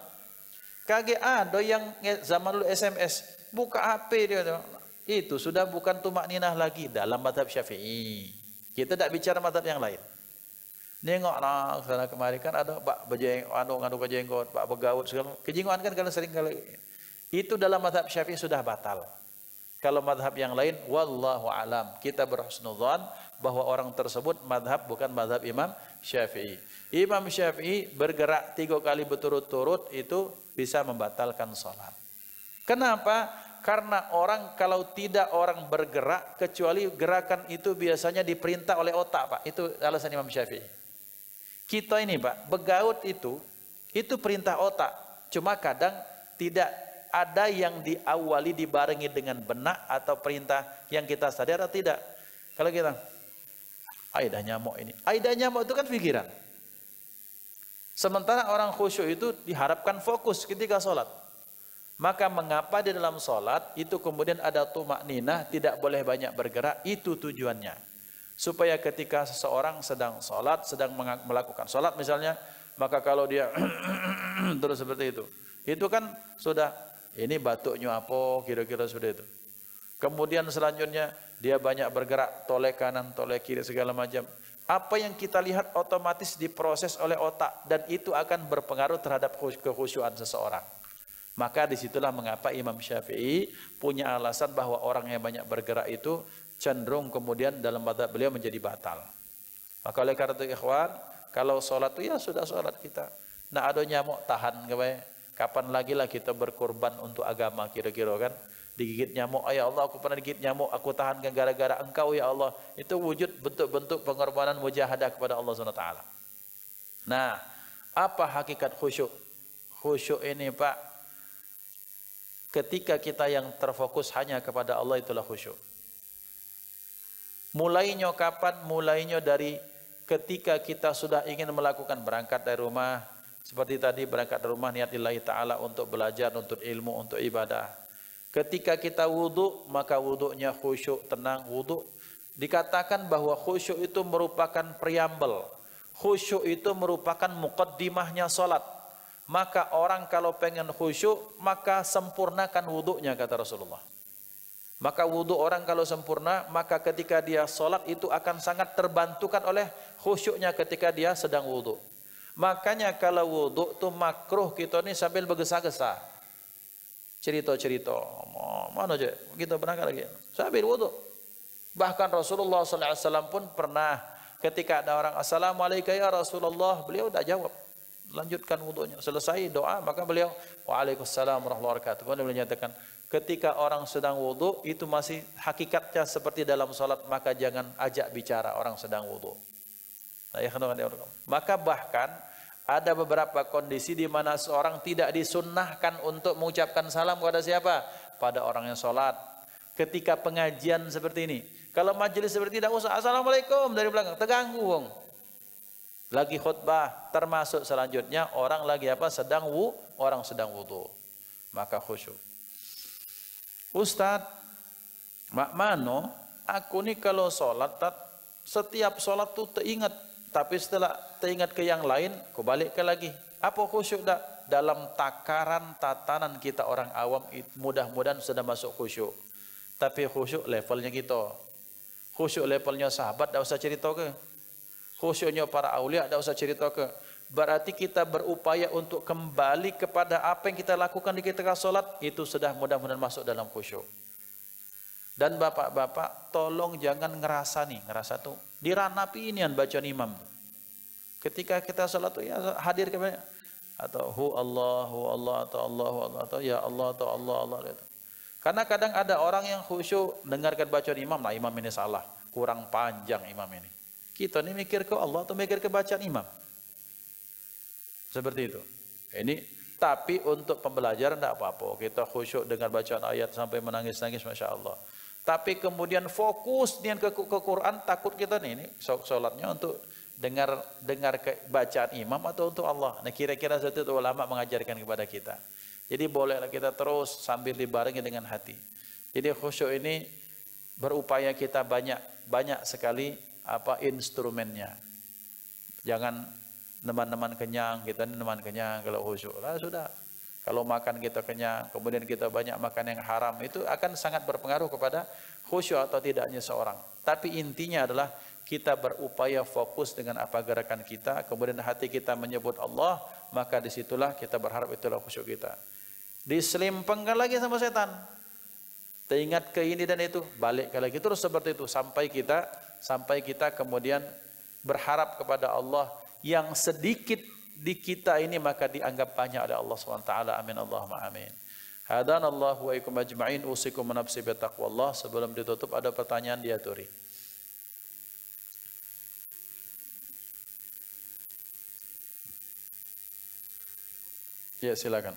A: Kage ada yang zaman dulu SMS, buka HP dia tuh. Itu sudah bukan tumakninah lagi dalam mazhab Syafi'i. Kita tidak bicara mazhab yang lain. Nengok lah sana kemari kan ada pak ngadu jenggot, pak begaut segala. Kejenggotan kan kalau sering kali itu dalam mazhab Syafi'i sudah batal. Kalau mazhab yang lain wallahu alam, kita berhusnudzan bahwa orang tersebut mazhab bukan mazhab Imam Syafi'i. Imam Syafi'i bergerak 3 kali berturut-turut itu bisa membatalkan salat. Kenapa? Karena orang kalau tidak orang bergerak kecuali gerakan itu biasanya diperintah oleh otak, Pak. Itu alasan Imam Syafi'i. Kita ini Pak, begaut itu perintah otak. Cuma kadang tidak ada yang diawali dibarengi dengan benak atau perintah yang kita sadar atau tidak. Kalau kita, aidah nyamuk ini. Aidah nyamuk itu kan pikiran. Sementara orang khusyuk itu diharapkan fokus ketika sholat. Maka mengapa di dalam sholat itu kemudian ada tumakninah, tidak boleh banyak bergerak, itu tujuannya. Supaya ketika seseorang sedang sholat, sedang melakukan sholat misalnya, maka kalau dia terus seperti itu kan sudah, ini batuknya apa, kira-kira sudah itu. Kemudian selanjutnya dia banyak bergerak, toleh kanan, toleh kiri, segala macam. Apa yang kita lihat otomatis diproses oleh otak, dan itu akan berpengaruh terhadap kekhusyuan seseorang. Maka disitulah mengapa Imam Syafi'i punya alasan bahwa orang yang banyak bergerak itu cenderung kemudian dalam mazhab beliau menjadi batal. Maka oleh karena itu ikhwan, kalau sholat itu ya sudah sholat kita. Nah ada nyamuk tahan kapan lagi lah kita berkorban untuk agama kira-kira kan. Digigit nyamuk, ya Allah aku pernah digigit nyamuk, aku tahankan gara-gara engkau ya Allah. Itu wujud bentuk-bentuk pengorbanan mujahadah kepada Allah SWT. Nah apa hakikat khusyuk? Khusyuk ini Pak, ketika kita yang terfokus hanya kepada Allah, itulah khusyuk. Mulainya kapan? Mulainya dari ketika kita sudah ingin melakukan berangkat dari rumah. Seperti tadi berangkat dari rumah niat lillahi ta'ala untuk belajar, untuk ilmu, untuk ibadah. Ketika kita wudhu, maka wudhunya khusyuk, tenang wudhu. Dikatakan bahwa khusyuk itu merupakan preambel. Khusyuk itu merupakan muqaddimahnya salat. Maka orang kalau pengen khusyuk, maka sempurnakan wudhunya, kata Rasulullah. Maka wudhu orang kalau sempurna, maka ketika dia sholat itu akan sangat terbantukan oleh khusyuknya ketika dia sedang wudhu. Makanya kalau wudu tuh makruh kita nih sambil bergesa-gesa. Cerita-cerita. Mana aja? Kita berangkat lagi. Sambil wudu. Bahkan Rasulullah SAW pun pernah ketika ada orang Assalamualaikum ya Rasulullah, beliau tak jawab. Lanjutkan wudunya. Selesai doa, maka beliau Waalaikumsalam warahmatullahi wabarakatuh. Kemudian beliau nyatakan, ketika orang sedang wudu itu masih hakikatnya seperti dalam salat, maka jangan ajak bicara orang sedang wudu. Maka bahkan ada beberapa kondisi di mana seorang tidak disunnahkan untuk mengucapkan salam kepada siapa? Pada orang yang sholat. Ketika pengajian seperti ini, kalau majelis seperti tidak usah Assalamualaikum dari belakang, terganggu wong. Lagi khutbah, termasuk selanjutnya orang lagi apa? Orang sedang wudu. Maka khusyuk. Ustaz, mak mano, aku nih kalau sholat, setiap sholat tuh teringat. Tapi setelah teringat ke yang lain, aku balik ke lagi. Apa khusyuk dah? Dalam takaran tatanan kita orang awam, mudah-mudahan sudah masuk khusyuk. Tapi khusyuk levelnya kita. Khusyuk levelnya sahabat, tak usah cerita ke. Khusyuknya para aulia, tak usah cerita ke. Berarti kita berupaya untuk kembali kepada apa yang kita lakukan di ketika sholat, itu sudah mudah-mudahan masuk dalam khusyuk. Dan bapak-bapak, tolong jangan ngerasa tuh diranapi inian bacaan imam. Ketika kita sholat tuh ya hadir kepada atau hu Allah atau Allah atau ya Allah atau Allah. Karena kadang ada orang yang khusyuk dengarkan bacaan imam, nah imam ini salah, kurang panjang imam ini. Kita ini mikir ke Allah atau mikir ke bacaan imam? Seperti itu. Ini tapi untuk pembelajaran tidak apa-apa. Kita khusyuk dengar bacaan ayat sampai menangis-nangis, masya Allah. Tapi kemudian fokus nian ke Quran, takut kita nih ini sholatnya untuk dengar bacaan imam atau untuk Allah. Nah kira-kira seperti itu ulama mengajarkan kepada kita. Jadi bolehlah kita terus sambil dibarengi dengan hati. Jadi khusyuk ini berupaya kita banyak sekali instrumennya. Jangan teman-teman kenyang, kita ini teman kenyang kalau khusyuk. Lah sudah. Kalau makan kita kenyang, kemudian kita banyak makan yang haram, itu akan sangat berpengaruh kepada khusyuk atau tidaknya seorang. Tapi intinya adalah kita berupaya fokus dengan apa gerakan kita, kemudian hati kita menyebut Allah, maka disitulah kita berharap itulah khusyuk kita. Diselimpengkan lagi sama setan. Teringat ke ini dan itu, balik ke lagi terus seperti itu sampai kita kemudian berharap kepada Allah yang sedikit di kita ini maka dianggap banyak oleh Allah SWT. Amin Allahumma amin. Hadanallahu wa ikum ajma'in, usikum nafsi bi taqwallah. Sebelum ditutup ada pertanyaan diaturi. Ya silakan.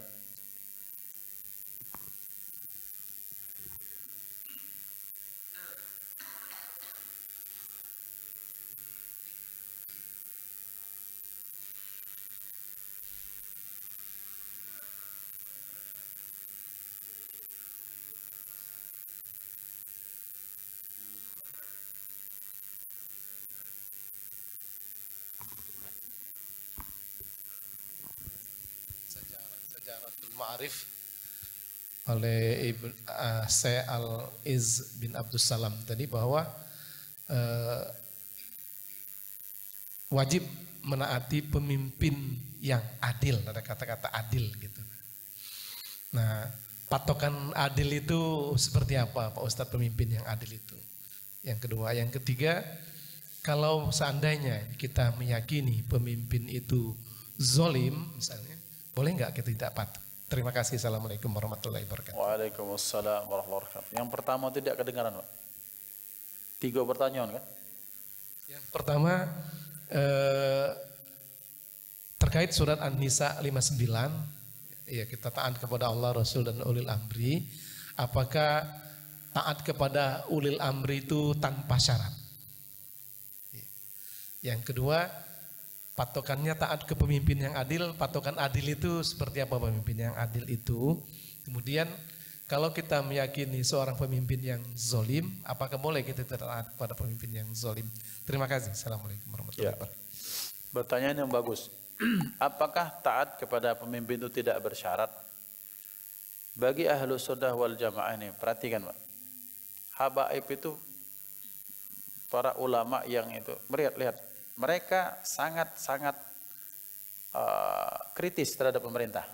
B: Ma'arif oleh Syekh Al-Iz bin Abdus Salam tadi bahwa wajib menaati pemimpin yang adil, ada kata-kata adil gitu. Nah, patokan adil itu seperti apa Pak Ustadz, pemimpin yang adil itu? Yang kedua, yang ketiga, kalau seandainya kita meyakini pemimpin itu zolim misalnya, boleh nggak kita tidak patuh? Terima kasih. Assalamualaikum warahmatullahi wabarakatuh.
A: Waalaikumsalam warahmatullahi wabarakatuh. Yang pertama tidak kedengaran Pak. 3 pertanyaan kan?
B: Yang pertama terkait surat An-Nisa 59, ya kita taat kepada Allah, Rasul dan ulil amri. Apakah taat kepada ulil amri itu tanpa syarat? Yang kedua, patokannya taat ke pemimpin yang adil. Patokan adil itu seperti apa pemimpin yang adil itu? Kemudian kalau kita meyakini seorang pemimpin yang zolim, apakah boleh kita taat pada pemimpin yang zolim? Terima kasih. Assalamualaikum warahmatullahi wabarakatuh.
A: Pertanyaan yang bagus. Apakah taat kepada pemimpin itu tidak bersyarat? Bagi ahlu sunnah wal jamaah ini, perhatikan Pak. Habaib itu para ulama yang itu, lihat, mereka sangat-sangat kritis terhadap pemerintah.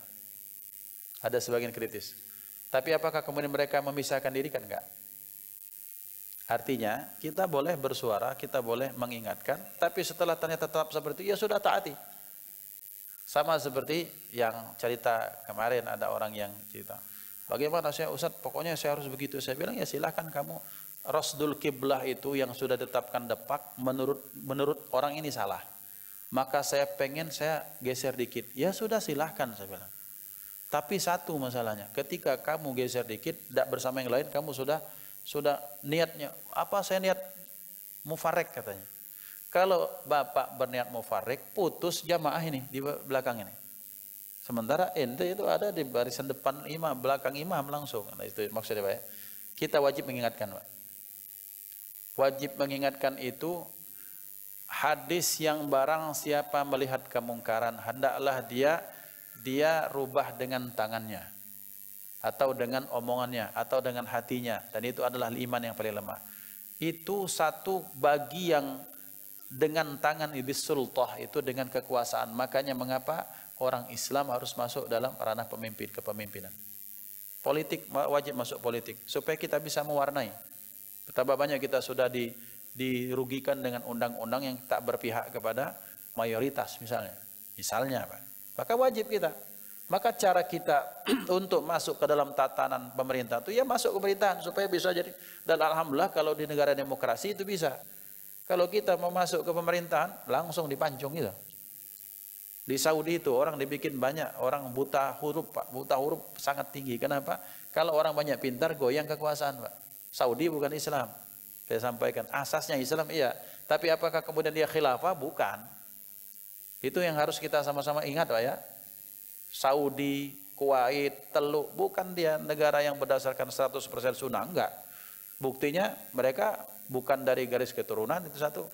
A: Ada sebagian kritis. Tapi apakah kemudian mereka memisahkan diri? Kan enggak. Artinya kita boleh bersuara, kita boleh mengingatkan, tapi setelah ternyata tetap seperti itu, ya sudah taati. Sama seperti yang cerita kemarin, ada orang yang cerita, bagaimana saya Ustaz, pokoknya saya harus begitu. Saya bilang, ya silahkan kamu. Rasdul kiblah itu yang sudah ditetapkan depak, menurut orang ini salah. Maka saya pengen saya geser dikit. Ya sudah silahkan, saya bilang. Tapi satu masalahnya, ketika kamu geser dikit, tidak bersama yang lain, kamu sudah niatnya, apa saya niat mufarek katanya. Kalau bapak berniat mufarek, putus jamaah ini di belakang ini. Sementara ente itu ada di barisan depan imam, belakang imam langsung. Nah itu maksudnya Pak ya. Kita wajib mengingatkan Pak. Wajib mengingatkan itu hadis yang barang siapa melihat kemungkaran, hendaklah dia rubah dengan tangannya, atau dengan omongannya, atau dengan hatinya, dan itu adalah iman yang paling lemah. Itu satu bagi yang dengan tangan iblis sultah, itu dengan kekuasaan. Makanya mengapa orang Islam harus masuk dalam ranah kepemimpinan. Politik, wajib masuk politik supaya kita bisa mewarnai. Betapa banyak kita sudah dirugikan dengan undang-undang yang tak berpihak kepada mayoritas misalnya Pak. Maka wajib kita. Maka cara kita untuk masuk ke dalam tatanan pemerintah itu ya masuk ke pemerintahan supaya bisa jadi. Dan alhamdulillah kalau di negara demokrasi itu bisa. Kalau kita mau masuk ke pemerintahan langsung dipancung gitu. Di Saudi itu orang dibikin banyak orang buta huruf Pak. Buta huruf sangat tinggi. Kenapa? Kalau orang banyak pintar goyang kekuasaan Pak. Saudi bukan Islam. Saya sampaikan asasnya Islam iya. Tapi apakah kemudian dia khilafah? Bukan. Itu yang harus kita sama-sama ingat Pak ya. Saudi, Kuwait, Teluk, bukan dia negara yang berdasarkan 100% sunnah, enggak. Buktinya mereka bukan dari garis keturunan, itu satu.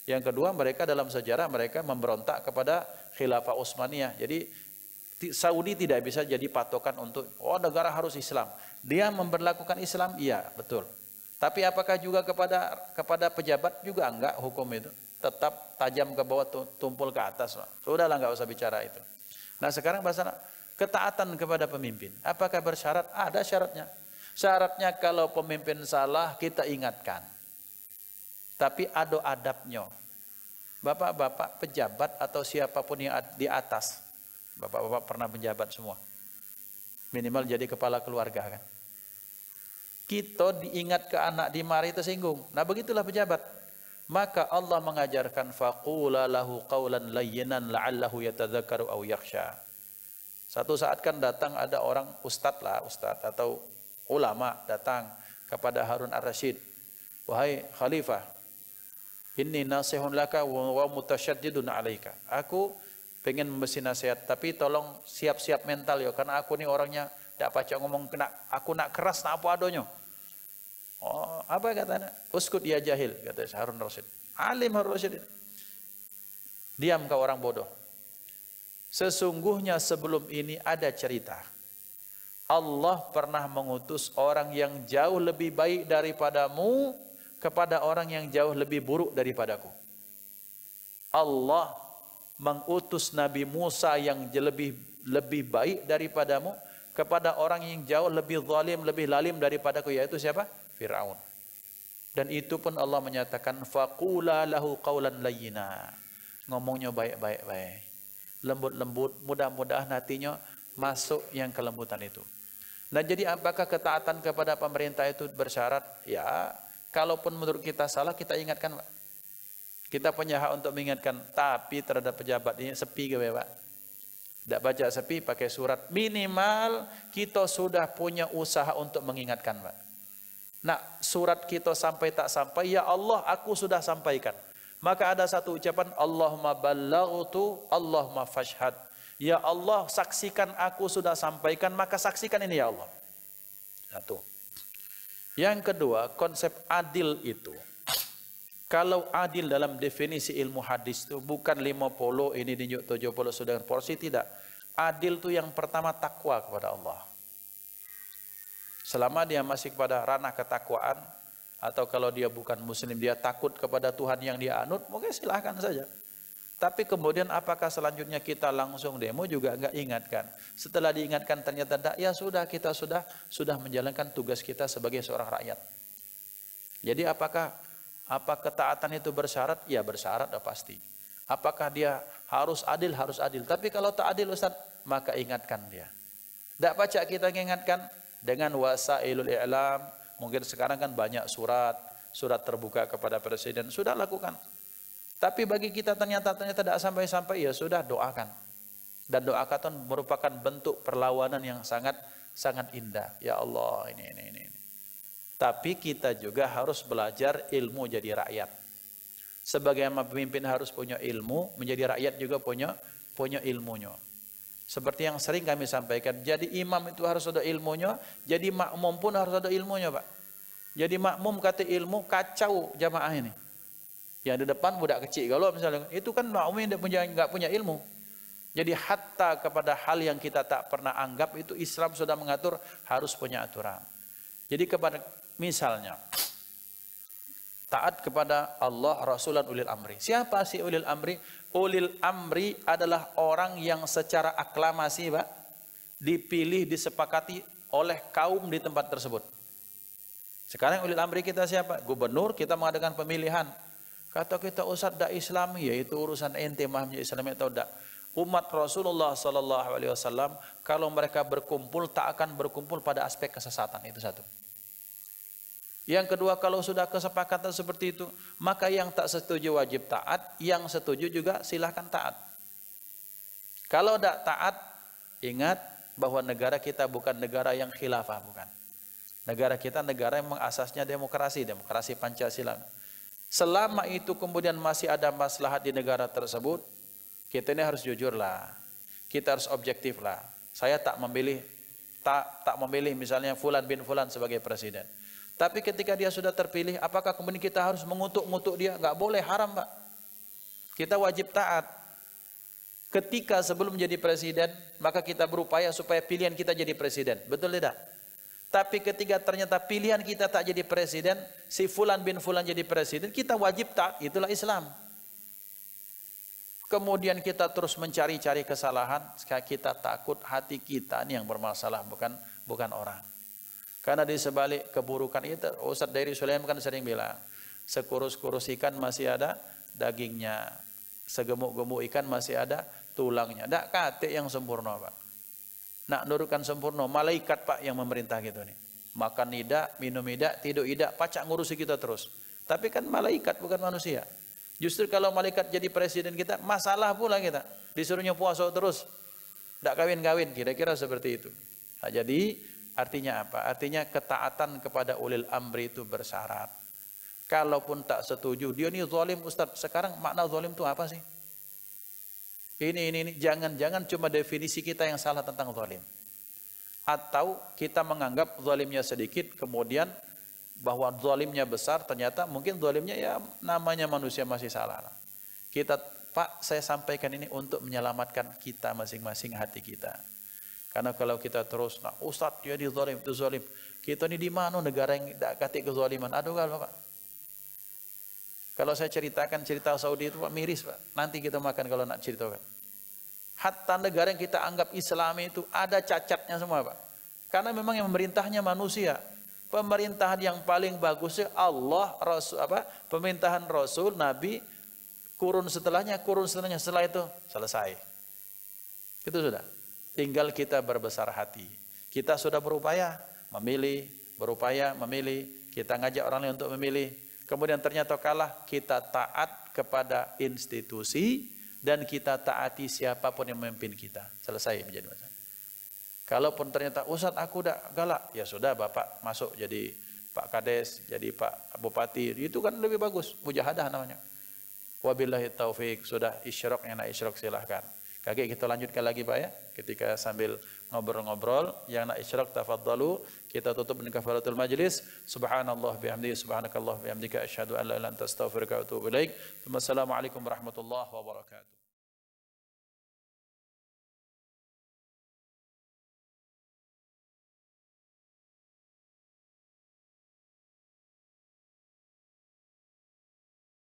A: Yang kedua, mereka dalam sejarah mereka memberontak kepada Khilafah Utsmaniyah. Jadi Saudi tidak bisa jadi patokan untuk negara harus Islam. Dia memberlakukan Islam, iya, betul. Tapi apakah juga kepada pejabat juga enggak hukum itu? Tetap tajam ke bawah, tumpul ke atas. Sudahlah, enggak usah bicara itu. Nah sekarang bahasa ketaatan kepada pemimpin. Apakah bersyarat? Ada syaratnya. Syaratnya kalau pemimpin salah kita ingatkan. Tapi ada adabnya. Bapak-bapak pejabat atau siapapun yang di atas. Bapak-bapak pernah menjabat semua. Minimal jadi kepala keluarga kan. Kita diingat ke anak di mari tersinggung. Nah begitulah pejabat. Maka Allah mengajarkan faqula lahu qawlan layyinan la'allahu yatadzakkaru aw yakhsha. Satu saat kan datang ada orang ustadz atau ulama datang kepada Harun ar-Rasyid. Wahai khalifah, inni nasihun laka wa mutasyaddidun alaika. Aku pengen memberi nasihat tapi tolong siap-siap mental ya karena aku ni orangnya tak pacak ngomong aku nak keras nak apa adonyo. Oh, apa katanya? Uskut ya jahil, kata Harun Rasyid. Alim Harun Rasyid. Diam kau orang bodoh. Sesungguhnya sebelum ini ada cerita. Allah pernah mengutus orang yang jauh lebih baik daripadamu kepada orang yang jauh lebih buruk daripadaku. Allah mengutus Nabi Musa yang lebih baik daripadamu kepada orang yang jauh lebih zalim, lebih lalim daripadaku, yaitu siapa? Fir'aun. Dan itu pun Allah menyatakan faqula lahu qawlan layyina. Ngomongnya baik-baik, lembut-lembut, mudah-mudahan hatinya masuk yang kelembutan itu. Nah, jadi apakah ketaatan kepada pemerintah itu bersyarat? Ya, kalaupun menurut kita salah kita ingatkan, Pak. Kita punya hak untuk mengingatkan, tapi terhadap pejabat ini sepi ke Pak. Tidak baca sepi pakai surat, minimal kita sudah punya usaha untuk mengingatkan, Pak. Nah, surat kita sampai tak sampai, ya Allah aku sudah sampaikan. Maka ada satu ucapan, Allahumma ballaghtu, Allahumma fashhad. Ya Allah saksikan aku sudah sampaikan, maka saksikan ini ya Allah. Satu. Yang kedua, konsep adil itu. Kalau adil dalam definisi ilmu hadis itu bukan 50 ini dinjuk 70 sudah dengan porsi, tidak. Adil itu yang pertama takwa kepada Allah. Selama dia masih kepada ranah ketakwaan, atau kalau dia bukan muslim dia takut kepada Tuhan yang dia anut, mungkin silahkan saja. Tapi kemudian apakah selanjutnya kita langsung demo juga enggak ingatkan. Setelah diingatkan ternyata tidak, ya sudah kita sudah menjalankan tugas kita sebagai seorang rakyat. Jadi apa ketaatan itu bersyarat? Ya bersyarat pasti. Apakah dia harus adil? Harus adil. Tapi kalau tak adil Ustaz, maka ingatkan dia. Tidak baca kita ingatkan dengan wasailul i'lam. Mungkin sekarang kan banyak surat terbuka kepada presiden. Sudah lakukan. Tapi bagi kita ternyata tidak sampai-sampai, ya sudah doakan. Dan doakan merupakan bentuk perlawanan yang sangat indah. Ya Allah, ini. Tapi kita juga harus belajar ilmu jadi rakyat. Sebagai pemimpin harus punya ilmu, menjadi rakyat juga punya ilmunya. Seperti yang sering kami sampaikan, jadi imam itu harus ada ilmunya, jadi makmum pun harus ada ilmunya, Pak. Jadi makmum kata ilmu, kacau jamaah ini. Yang di depan budak kecil, kalau misalnya itu kan makmum enggak punya ilmu. Jadi hatta kepada hal yang kita tak pernah anggap itu Islam sudah mengatur harus punya aturan. Jadi kepada misalnya taat kepada Allah, Rasul dan ulil amri. Siapa sih ulil amri? Ulil amri adalah orang yang secara aklamasi, Pak, dipilih, disepakati oleh kaum di tempat tersebut. Sekarang ulil amri kita siapa? Gubernur, kita mengadakan pemilihan. Kata kita Ustaz dak Islami, yaitu urusan ente memahami Islam atau tidak. Umat Rasulullah sallallahu alaihi wasallam kalau mereka berkumpul tak akan berkumpul pada aspek kesesatan, itu satu. Yang kedua, kalau sudah kesepakatan seperti itu, maka yang tak setuju wajib taat, yang setuju juga silahkan taat. Kalau tidak taat, ingat bahwa negara kita bukan negara yang khilafah, bukan. Negara kita negara yang mengasasnya demokrasi Pancasila. Selama itu kemudian masih ada maslahat di negara tersebut, kita ini harus jujurlah. Kita harus objektiflah. Saya tak memilih misalnya Fulan bin Fulan sebagai presiden. Tapi ketika dia sudah terpilih, apakah kemudian kita harus mengutuk dia? Enggak boleh, haram, Pak. Kita wajib taat. Ketika sebelum menjadi presiden, maka kita berupaya supaya pilihan kita jadi presiden. Betul tidak? Tapi ketika ternyata pilihan kita tak jadi presiden, si Fulan bin Fulan jadi presiden, kita wajib taat, itulah Islam. Kemudian kita terus mencari-cari kesalahan, kita takut hati kita ini yang bermasalah, bukan orang. Karena di sebalik keburukan itu, Ustaz Dairi Sulaiman kan sering bilang, sekurus-kurus ikan masih ada dagingnya, segemuk-gemuk ikan masih ada tulangnya. Tak kate yang sempurna, Pak. Nak nurutkan sempurna, malaikat, Pak, yang memerintah gitu nih. Makan tidak, minum tidak, tidur tidak, pacak ngurusi kita terus. Tapi kan malaikat bukan manusia. Justru kalau malaikat jadi presiden kita, masalah pula kita. Disuruhnya puasa terus, tidak kawin-kawin, kira-kira seperti itu. Nah, jadi artinya apa? Artinya ketaatan kepada ulil amri itu bersyarat. Kalaupun tak setuju, dia ini zalim, Ustaz. Sekarang makna zalim itu apa sih? Ini jangan cuma definisi kita yang salah tentang zalim. Atau kita menganggap zalimnya sedikit, kemudian bahwa zalimnya besar, ternyata mungkin zalimnya ya namanya manusia masih salah. Kita, Pak, saya sampaikan ini untuk menyelamatkan kita masing-masing, hati kita. Karena kalau kita terus, nah Ustaz dia zalim, itu zalim. Kita ini di mana negara yang tidak kati kezaliman? Aduh kalau Pak. Kalau saya ceritakan cerita Saudi itu Pak, miris, Pak. Nanti kita makan kalau nak ceritakan. Hatta negara yang kita anggap Islami itu ada cacatnya semua, Pak. Karena memang yang memerintahnya manusia. Pemerintahan yang paling bagusnya Allah, Rasul, pemerintahan Rasul, Nabi, kurun setelahnya, setelah itu selesai. Itu sudah. Tinggal kita berbesar hati. Kita sudah berupaya memilih, kita ngajak orang lain untuk memilih. Kemudian ternyata kalah, kita taat kepada institusi dan kita taati siapapun yang memimpin kita. Selesai menjadi masalah. Kalaupun ternyata Ustaz aku udah galak, ya sudah Bapak masuk jadi Pak Kades, jadi Pak Bupati, itu kan lebih bagus, mujahadah namanya. Wabillahi taufik, sudah isyrok, yang nak isyrok silahkan. Kaki kita lanjutkan lagi Pak ya, ketika sambil ngobrol-ngobrol, yang nak isyrok tafadhalu, kita tutup dengan kafaratul majlis. Subhanallah bihamdihi, subhanakallah bihamdika, asyhadu an la ilaha illa anta astaghfiruka wa atubu ilaik. Wassalamualaikum warahmatullahi wabarakatuh.